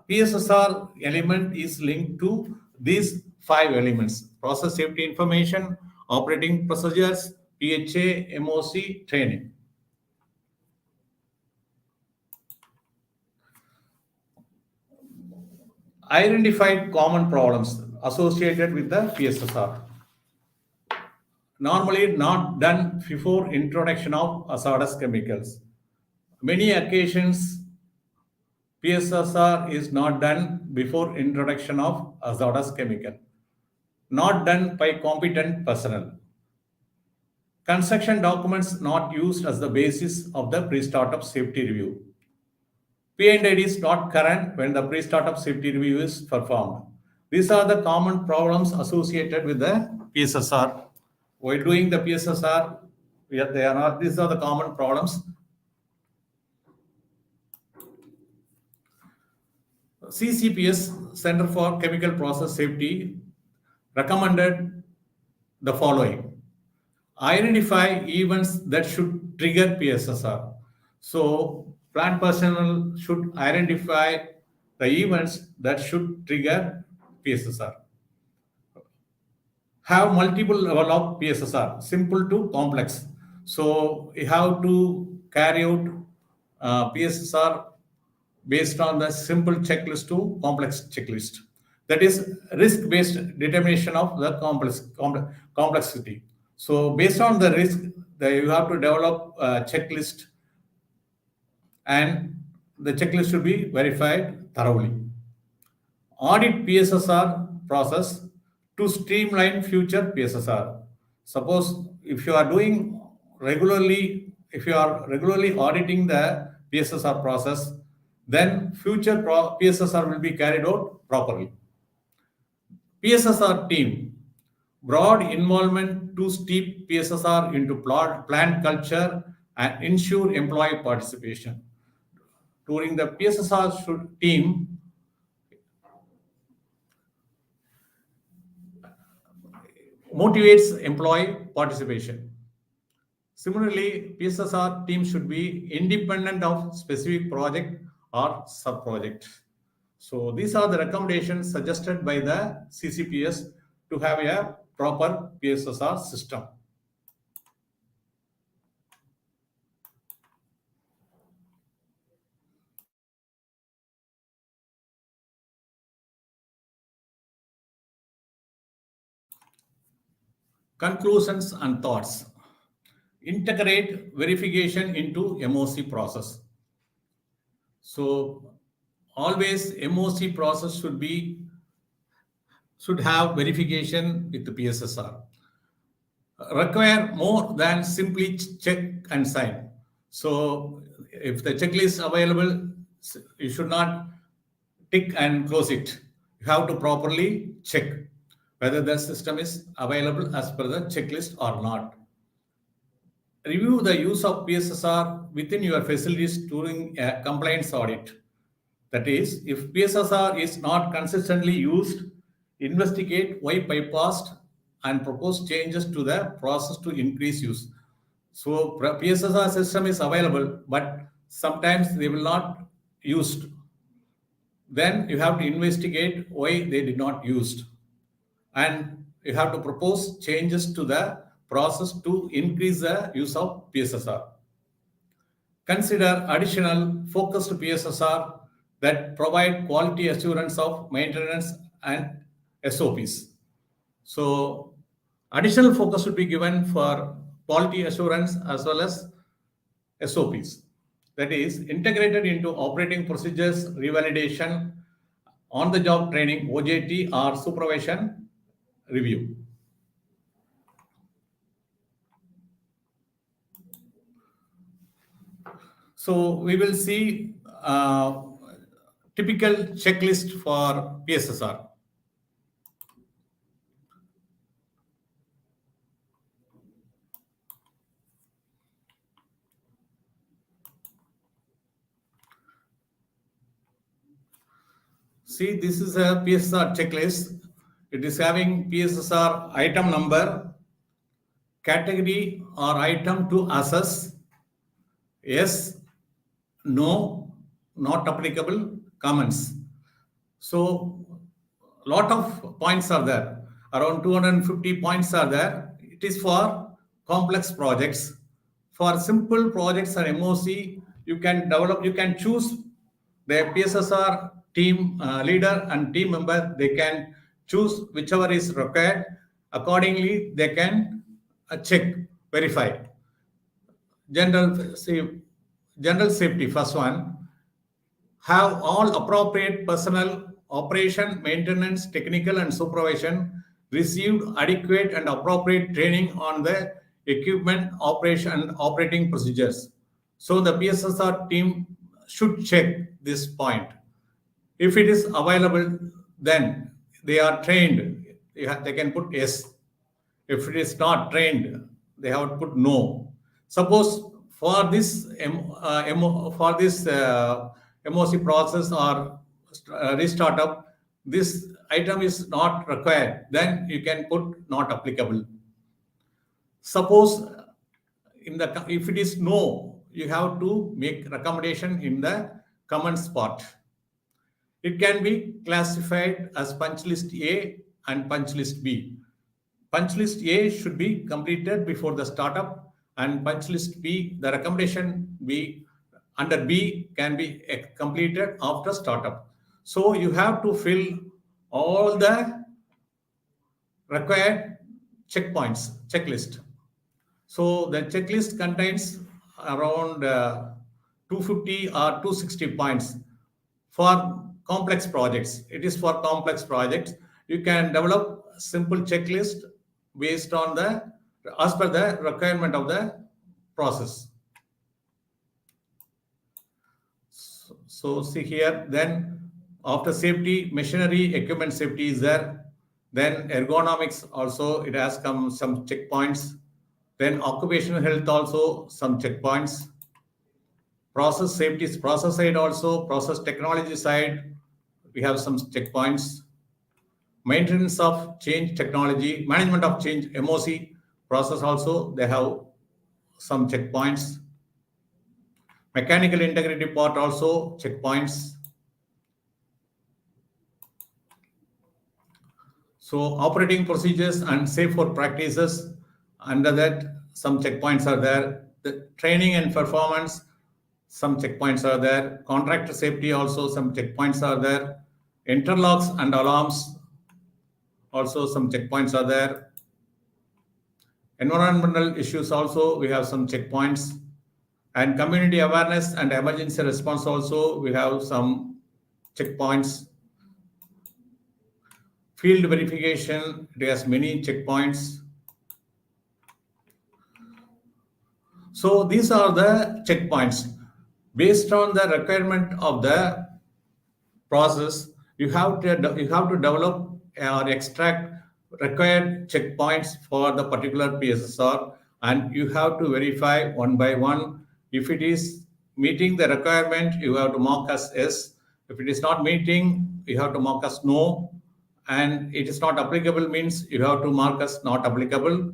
PSSR element is linked to these 5 elements: process safety information, operating procedures, PHA, MOC, training. Identified common problems associated with the PSSR. Normally not done before introduction of hazardous chemicals. many occasions PSSR is not done before introduction of hazardous chemical, not done by competent personnel. Construction documents not used as the basis of the pre-startup safety review. P&ID is not current when the pre-startup safety review is performed. These are the common problems associated with the PSSR. While doing the PSSR, they are not. These are the common problems. CCPS, Center for Chemical Process Safety, recommended the following: identify events that should trigger PSSR. So, plant personnel should identify the events that should trigger PSSR. Have multiple level of PSSR, simple to complex. So, you have to carry out PSSR based on the simple checklist to complex checklist. That is risk-based determination of the complexity. So based on the risk, you have to develop a checklist, and the checklist should be verified thoroughly. Audit PSSR process to streamline future PSSR. Suppose if you are doing regularly, if you are regularly auditing the PSSR process, then future PSSR will be carried out properly. PSSR team, broad involvement to steep PSSR into plant culture and ensure employee participation. During the PSSR team, motivates employee participation. Similarly, PSSR team should be independent of specific project or sub-project. So these are the recommendations suggested by the CCPS to have a proper PSSR system. Conclusions and thoughts. Integrate verification into MOC process. So always MOC process should have verification with the PSSR. Require more than simply check and sign. So if the checklist is available, you should not tick and close it. You have to properly check whether the system is available as per the checklist or not. Review the use of PSSR within your facilities during a compliance audit. That is, if PSSR is not consistently used, investigate why bypassed and propose changes to the process to increase use. So PSSR system is available, but sometimes they will not used. Then you have to investigate why they did not used, and you have to propose changes to the process to increase the use of PSSR. Consider additional focused PSSR that provide quality assurance of maintenance and SOPs. So additional focus should be given for quality assurance as well as SOPs. That is integrated into operating procedures, revalidation, on-the-job training, OJT, or supervision review. So we will see typical checklist for PSSR. See, this is a PSSR checklist. It is having PSSR item number, category or item to assess, yes, no, not applicable, comments. So, lot of points are there. Around 250 points are there. It is for complex projects. For simple projects or MOC, you can choose the PSSR team leader and team member. They can choose whichever is required. Accordingly, they can check, verify. General, see, general safety, first one, have all appropriate personnel, operation, maintenance, technical, and supervision received adequate and appropriate training on the equipment, operation, and operating procedures. So the PSSR team should check this point. If it is available, then they are trained. They can put yes. If it is not trained, they have to put no. Suppose for this MOC process or restart up, this item is not required, then you can put not applicable. Suppose if it is no, you have to make recommendation in the comments part. It can be classified as punch list A and punch list B. Punch list A should be completed before the startup, and punch list B, the recommendation B under B can be completed after startup. So you have to fill all the required checkpoints, checklist. So the checklist contains around 250 or 260 points for complex projects. It is for complex projects. You can develop a simple checklist based on as per the requirement of the process. So see here, then after safety, machinery, equipment safety is there. Then ergonomics also, it has come some checkpoints. Then occupational health also some checkpoints. Process safety, process side also, process technology side, we have some checkpoints. Maintenance of change technology, management of change MOC process also, they have some checkpoints. Mechanical integrity part also checkpoints. So operating procedures and safe work practices, under that some checkpoints are there. The training and performance, some checkpoints are there. Contractor safety also, some checkpoints are there. Interlocks and alarms, also some checkpoints are there. Environmental issues also, we have some checkpoints. And community awareness and emergency response also, we have some checkpoints. Field verification, it has many checkpoints. So these are the checkpoints. Based on the requirement of the process, you have to develop or extract required checkpoints for the particular PSSR, and you have to verify one by one. If it is meeting the requirement, you have to mark as yes. If it is not meeting, you have to mark as no. And it is not applicable means you have to mark as not applicable.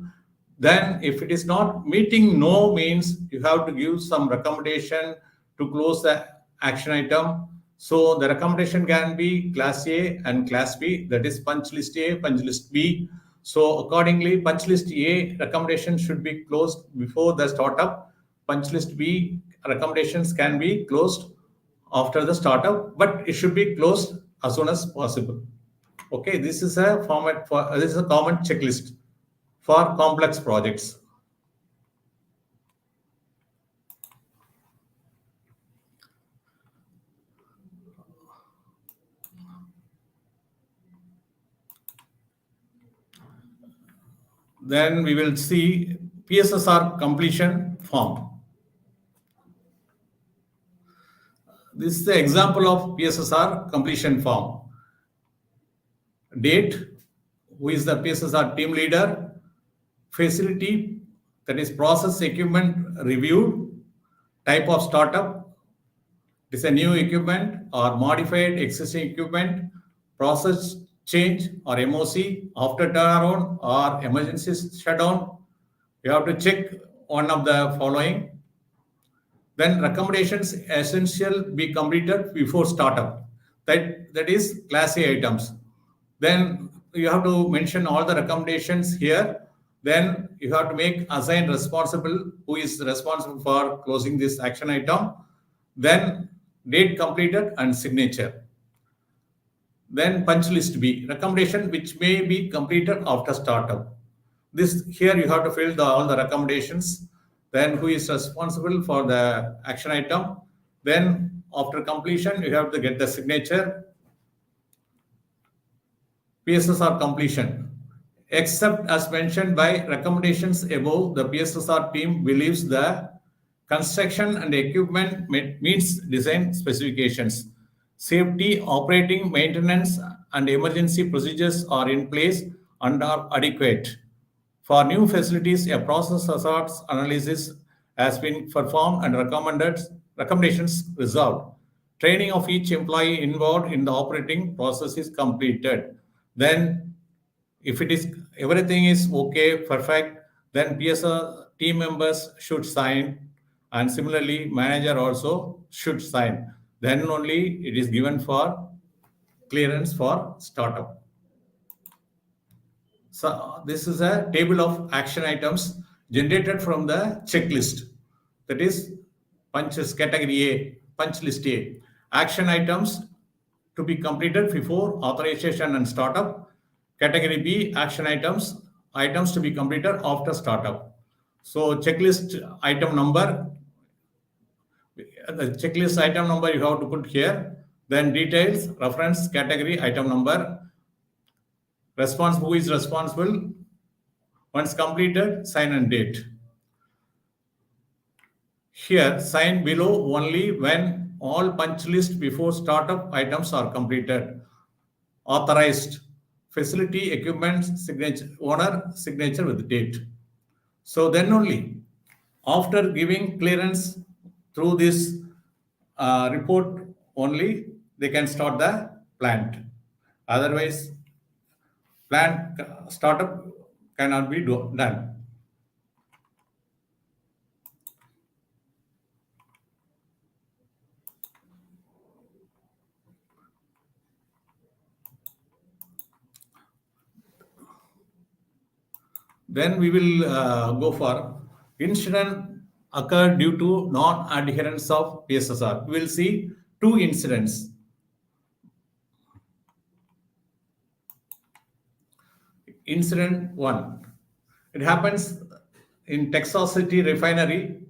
Then if it is not meeting no means you have to give some recommendation to close the action item. So the recommendation can be class A and class B, that is punch list A, punch list B. So accordingly, punch list A recommendation should be closed before the startup. Punch list B recommendations can be closed after the startup, but it should be closed as soon as possible. Okay, this is a format for this is a common checklist for complex projects. Then we will see PSSR completion form. This is the example of PSSR completion form. Date, who is the PSSR team leader, facility, that is process equipment reviewed, type of startup, it is a new equipment or modified existing equipment, process change or MOC, after turnaround or emergency shutdown. You have to check one of the following. Then recommendations essential be completed before startup. That is class A items. Then you have to mention all the recommendations here. Then you have to make assign responsible, who is responsible for closing this action item. Then date completed and signature. Then punch list B, recommendation which may be completed after startup. This here you have to fill all the recommendations. then who is responsible for the action item. Then after completion, you have to get the signature, PSSR completion. Except as mentioned by recommendations above, the PSSR team believes the construction and equipment meets design specifications. Safety, operating, maintenance, and emergency procedures are in place and are adequate. For new facilities, a process hazards analysis has been performed and recommendations resolved. Training of each employee involved in the operating process is completed. Then, if it is everything is okay, perfect, then PSR team members should sign, and similarly, manager also should sign. Then only it is given for clearance for startup. So this is a table of action items generated from the checklist. That is punches category A, punch list A. Action items to be completed before authorization and startup. Category B, action items to be completed after startup. So checklist item number, the checklist item number you have to put here. Then details, reference, category, item number, who is responsible. Once completed, sign and date. Here, sign below only when all punch list before startup items are completed. Authorized, facility, equipment, signature, owner, signature with date. So then only, after giving clearance through this report only, they can start the plant. Otherwise, plant startup cannot be done. Then we will go for incident occurred due to non-adherence of PSSR. We will see two incidents. Incident 1. It happens in Texas City refinery,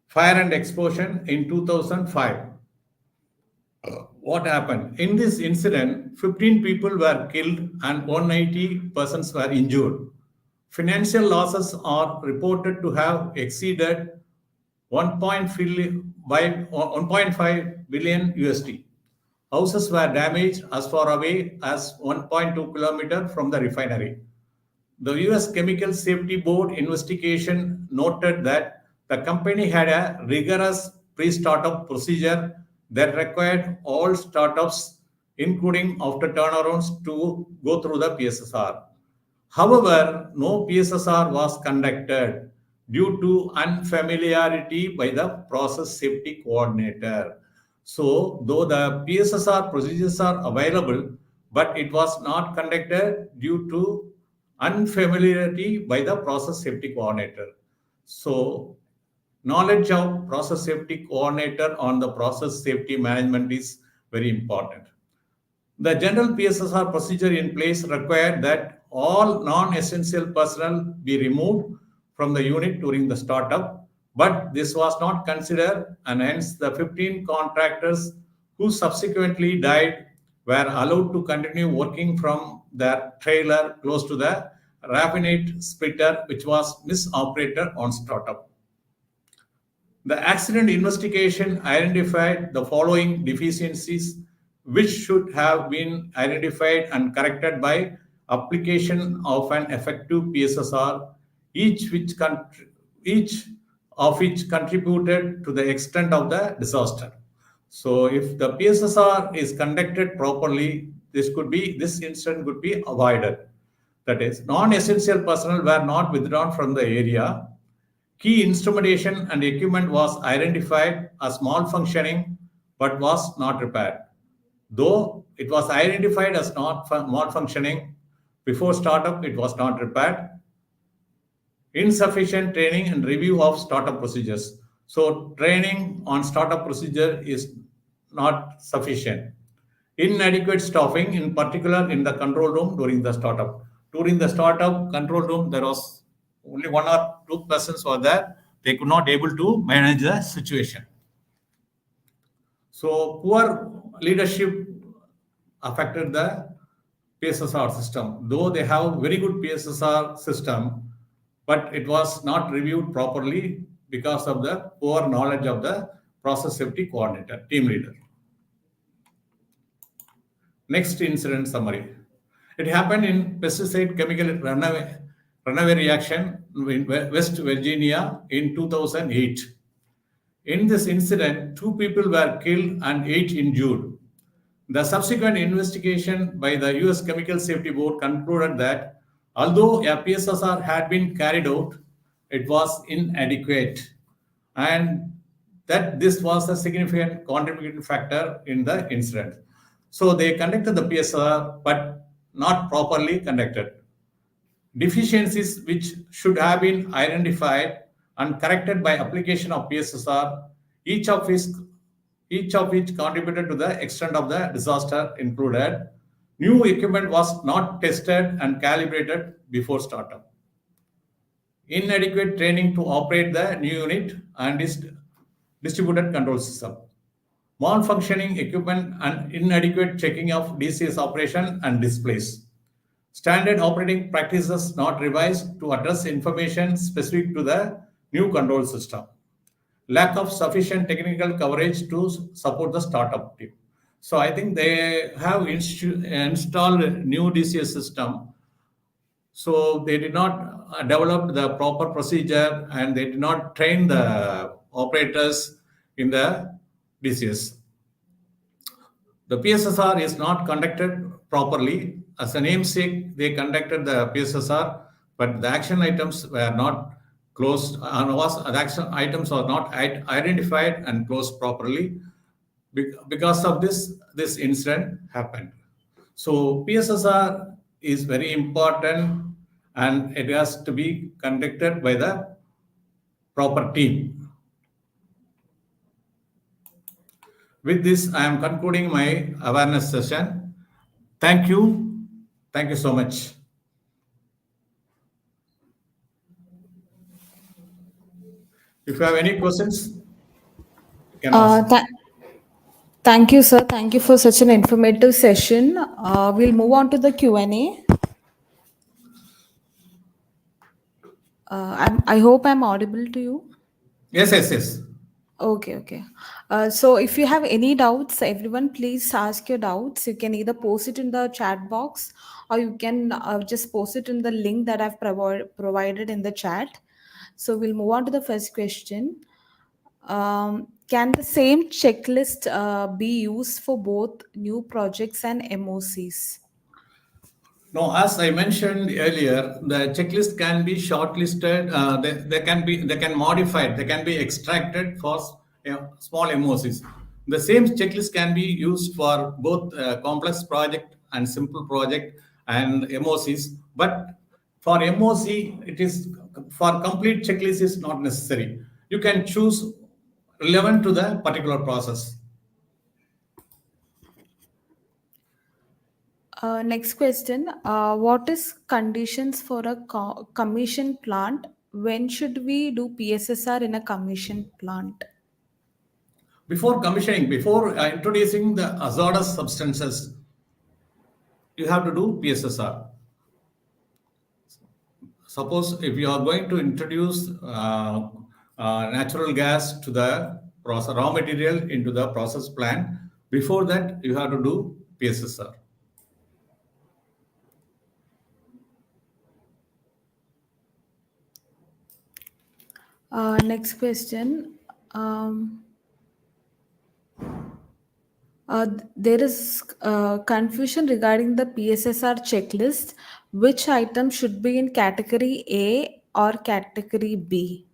fire and explosion in 2005. What happened? In this incident, 15 people were killed and 190 persons were injured. Financial losses are reported to have exceeded 1.5 billion USD. Houses were damaged as far away as 1.2 kilometers from the refinery. The US Chemical Safety Board investigation noted that the company had a rigorous pre-startup procedure that required all startups, including after turnarounds, to go through the PSSR. However, no PSSR was conducted due to unfamiliarity by the process safety coordinator. So, though the PSSR procedures are available, but it was not conducted due to unfamiliarity by the process safety coordinator. So, knowledge of process safety coordinator on the process safety management is very important. The general PSSR procedure in place required that all non-essential personnel be removed from the unit during the startup, but this was not considered, and hence the 15 contractors who subsequently died were allowed to continue working from their trailer close to the raffinate splitter, which was misoperated on startup. The accident investigation identified the following deficiencies, which should have been identified and corrected by application of an effective PSSR, each of which contributed to the extent of the disaster. So, if the PSSR is conducted properly, this incident could be avoided. That is, non-essential personnel were not withdrawn from the area. Key instrumentation and equipment was identified as malfunctioning but was not repaired. Though it was identified as not malfunctioning before startup, it was not repaired. Insufficient training and review of startup procedures. So, training on startup procedure is not sufficient. Inadequate staffing, in particular in the control room during the startup. During the startup control room, there was only one or two persons were there, they could not able to manage the situation. So poor leadership affected the PSSR system. Though they have very good PSSR system, but it was not reviewed properly because of the poor knowledge of the process safety coordinator, team leader. Next incident summary. It happened in pesticide chemical runaway reaction in West Virginia in 2008. In this incident, 2 people were killed and 8 injured. The subsequent investigation by the US Chemical Safety Board concluded that although a PSSR had been carried out, it was inadequate and that this was a significant contributing factor in the incident. So they conducted the PSSR but not properly conducted. Deficiencies which should have been identified and corrected by application of PSSR, each of which contributed to the extent of the disaster included. New equipment was not tested and calibrated before startup. Inadequate training to operate the new unit and its distributed control system. Malfunctioning equipment and inadequate checking of DCS operation and displays. Standard operating practices not revised to address information specific to the new control system. Lack of sufficient technical coverage to support the startup team. So I think they have installed a new DCS system. So they did not develop the proper procedure and they did not train the operators in the DCS. The PSSR is not conducted properly. As a namesake, they conducted the PSSR, but the action items were not closed, and the action items are not identified and closed properly. Because of this incident happened. So PSSR is very important and it has to be conducted by the proper team. With this, I am concluding my awareness session. Thank you. Thank you so much. If you have any questions, you can Uh, ask. th- Thank you, sir. Thank you for such an informative session. We'll move on to the Q&A. I hope I'm audible to you. Yes, yes, yes. Okay, okay. So if you have any doubts, everyone, please ask your doubts. You can either post it in the chat box or you can just post it in the link that I've provided in the chat. So we'll move on to the first question. Can the same checklist be used for both new projects and MOCs? No, as I mentioned earlier, the checklist can be shortlisted. They can modified. They can be extracted for small MOCs. The same checklist can be used for both complex project and simple project and MOCs. But for MOC, it is for complete checklist is not necessary. You can choose relevant to the particular process. Next question. What is conditions for a commission plant? When should we do PSSR in a commission plant? Before commissioning, before introducing the hazardous substances, you have to do PSSR. Suppose if you are going to introduce natural gas to the process, raw material into the process plant, before that you have to do PSSR. Next question. Um, there is confusion regarding the PSSR checklist. Which item should be in category A or category B?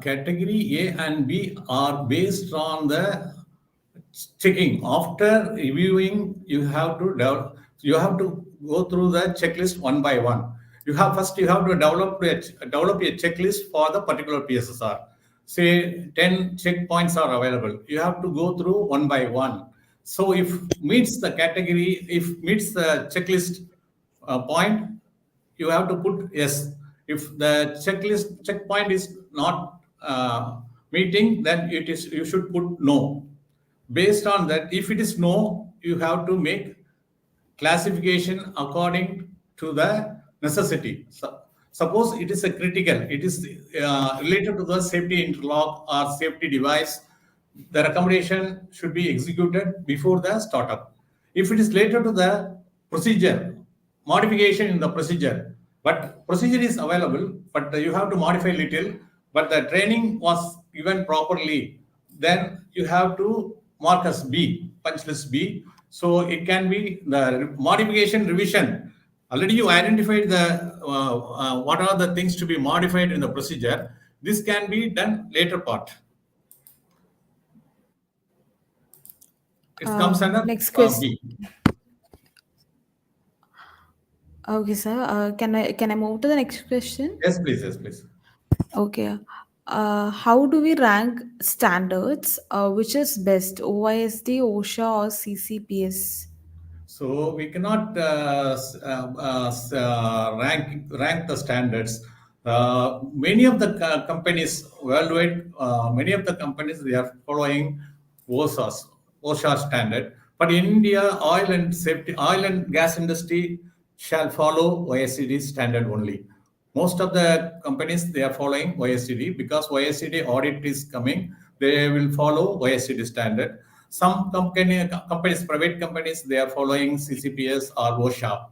Category A and B are based on the checking. After reviewing, you have to go through the checklist one by one. You have to develop a checklist for the particular PSSR. Say 10 checkpoints are available. You have to go through one by one. So if meets the category, if meets the checklist point, you have to put yes. If the checklist checkpoint is not meeting, then it is you should put no. Based on that, if it is no, you have to make classification according to the necessity. So, suppose it is a critical, it is related to the safety interlock or safety device, the recommendation should be executed before the startup. If it is related to the procedure, modification in the procedure, but procedure is available, but you have to modify little, but the training was given properly, then you have to mark as B, punch list B. So it can be the modification revision. Already you identified the what are the things to be modified in the procedure. This can be done later part. It comes under Next question. B. Okay, sir. Can I move to the next question? Yes, please. Yes, please. Okay. How do we rank standards? Which is best, OISD, OSHA, or CCPS? So we cannot rank the standards. Many of the companies worldwide, many of the companies they are following OSHA standard. But in India, oil and gas industry shall follow OECD standard only. Most of the companies they are following OECD because OECD audit is coming. They will follow OECD standard. Some companies, private companies, they are following CCPS or OSHA.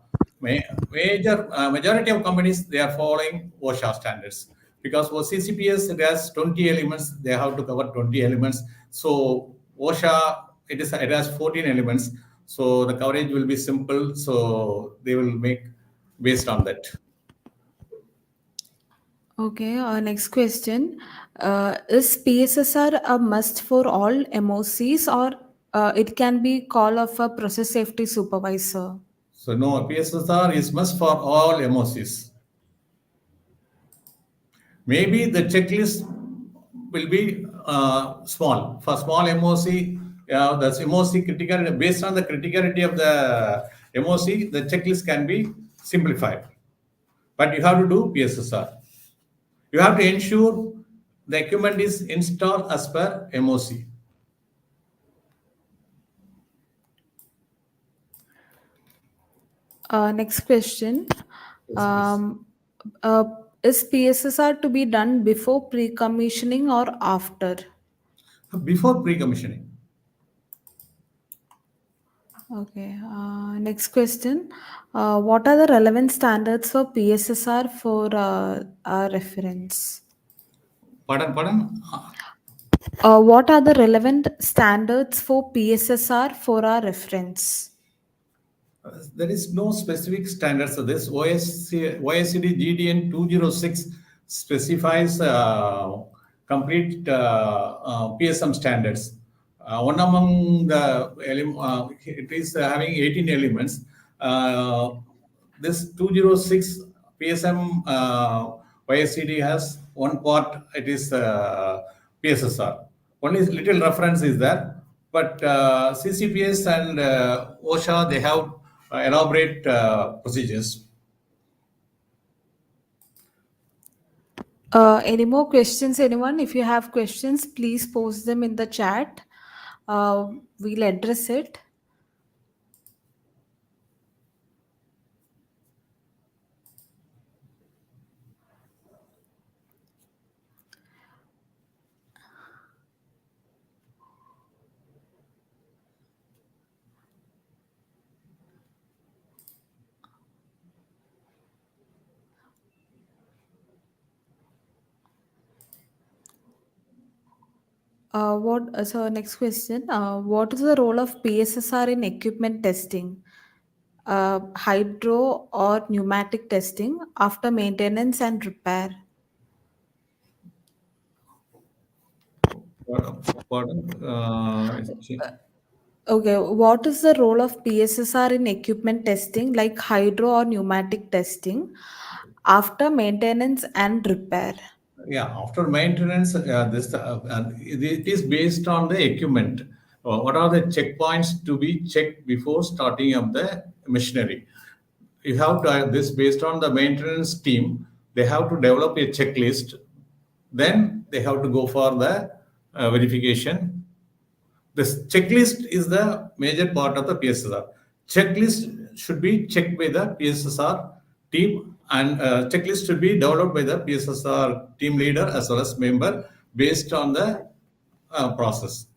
Majority of companies they are following OSHA standards because for CCPS it has 20 elements. They have to cover 20 elements. So OSHA it has 14 elements. So the coverage will be simple. So they will make based on that. Okay, next question. Is PSSR a must for all MOCs, or it can be call of a process safety supervisor? So no, PSSR is must for all MOCs. Maybe the checklist will be small. For small MOC, that's MOC critical. Based on the criticality of the MOC, the checklist can be simplified. But you have to do PSSR. You have to ensure the equipment is installed as per MOC. Next question. Yes, please. Um, uh, is PSSR to be done before pre-commissioning or after? Before pre-commissioning. Okay. Next question. What are the relevant standards for PSSR for our reference? Pardon? What are the relevant standards for PSSR for our reference? There is no specific standard. So this OSCD GDN 206 specifies complete PSM standards. One among the it is having 18 elements. This 206 PSM YSCD has one part. It is PSSR. Only little reference is there, but CCPS and OSHA they have elaborate procedures. Any more questions, anyone? If you have questions, please post them in the chat. We'll address it. So next question. What is the role of PSSR in equipment testing? Hydro or pneumatic testing after maintenance and repair? Pardon? Okay, what is the role of PSSR in equipment testing like hydro or pneumatic testing after maintenance and repair? Yeah, after maintenance, it is based on the equipment. What are the checkpoints to be checked before starting up the machinery? You have to this based on the maintenance team. they have to develop a checklist. Then they have to go for the verification. This checklist is the major part of the PSSR. Checklist should be checked by the PSSR team, and checklist should be developed by the PSSR team leader as well as member based on the process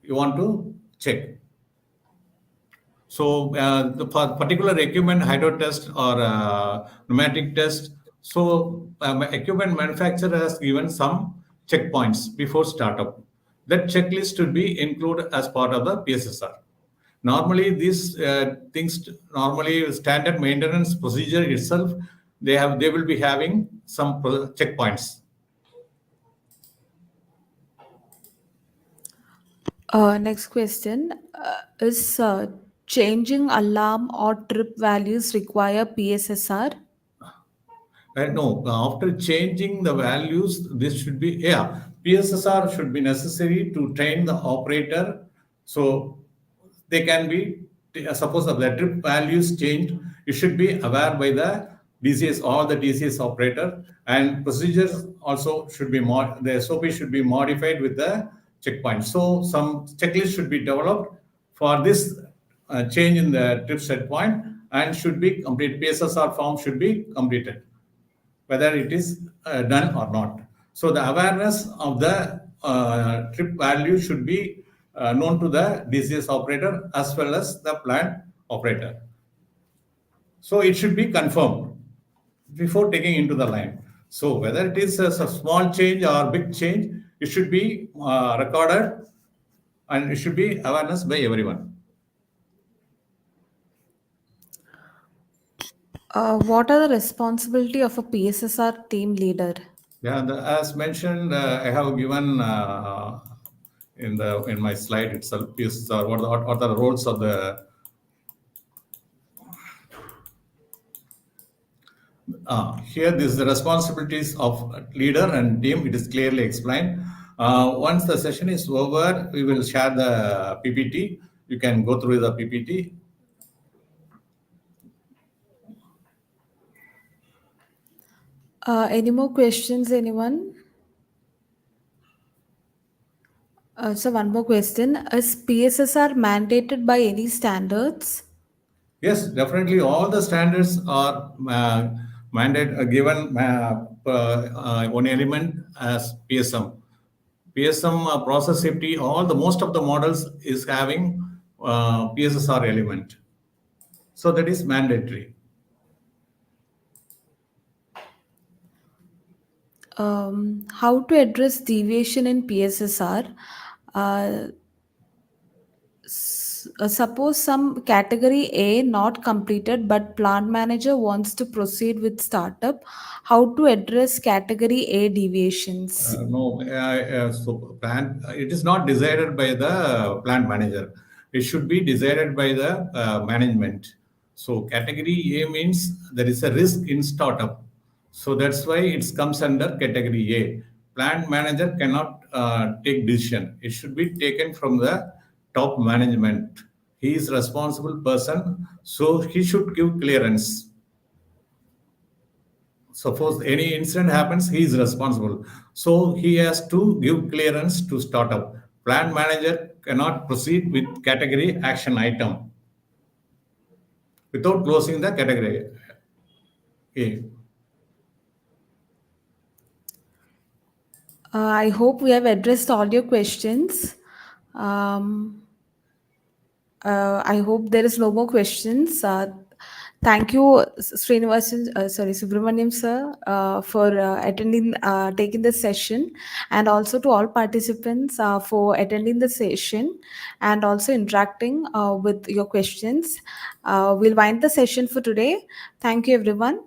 you want to check. So the particular equipment hydro test or pneumatic test. So equipment manufacturer has given some checkpoints before startup. That checklist should be included as part of the PSSR. Normally, these things normally standard maintenance procedure itself, they will be having some checkpoints. Next question is changing alarm or trip values require PSSR? No, after changing the values, this should be, yeah, PSSR should be necessary to train the operator. So they can be, suppose the trip values changed, it should be aware by the DCS or the DCS operator, and procedures also should be the SOP should be modified with the checkpoint. So some checklist should be developed for this change in the trip set point and should be complete. PSSR form should be completed whether it is done or not. So the awareness of the trip value should be known to the DCS operator as well as the plant operator. So it should be confirmed before taking into the line. So whether it is a small change or big change, it should be recorded and it should be awareness by everyone. What are the responsibility of a PSSR team leader? Yeah, as mentioned, I have given in my slide itself is what are the roles of the here. This is the responsibilities of leader and team. It is clearly explained. Once the session is over, we will share the PPT. You can go through the PPT. Any more questions, anyone? So one more question. Is PSSR mandated by any standards? Yes, definitely. All the standards are given one element as PSM. PSM process safety. Most of the models is having PSSR element, so that is mandatory. How to address deviation in PSSR? Uh, Suppose some category A not completed, but plant manager wants to proceed with startup. How to address category A deviations? No, so plant. It is not decided by the plant manager. It should be decided by the management. So category A means there is a risk in startup. So that's why it comes under category A. Plant manager cannot take decision. It should be taken from the top management. He is responsible person, so he should give clearance. Suppose any incident happens, he is responsible. So he has to give clearance to startup. Plant manager cannot proceed with category action item without closing the category A. I hope we have addressed all your questions. Um, I hope there is no more questions. Thank you, Subramaniam sir, for taking the session, and also to all participants for attending the session and also interacting with your questions. We'll wind the session for today. Thank you, everyone.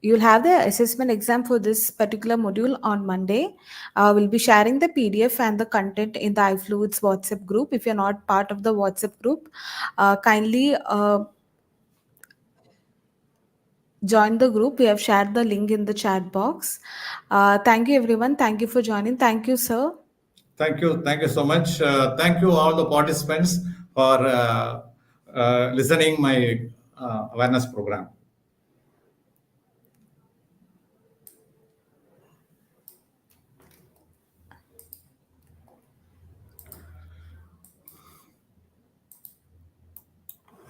You'll have the assessment exam for this particular module on Monday. We'll be sharing the PDF and the content in the iFluids WhatsApp group. If you're not part of the WhatsApp group, kindly join the group. We have shared the link in the chat box. Thank you, everyone. Thank you for joining. Thank you, sir. Thank you. Thank you so much. Thank you all the participants for listening my awareness program.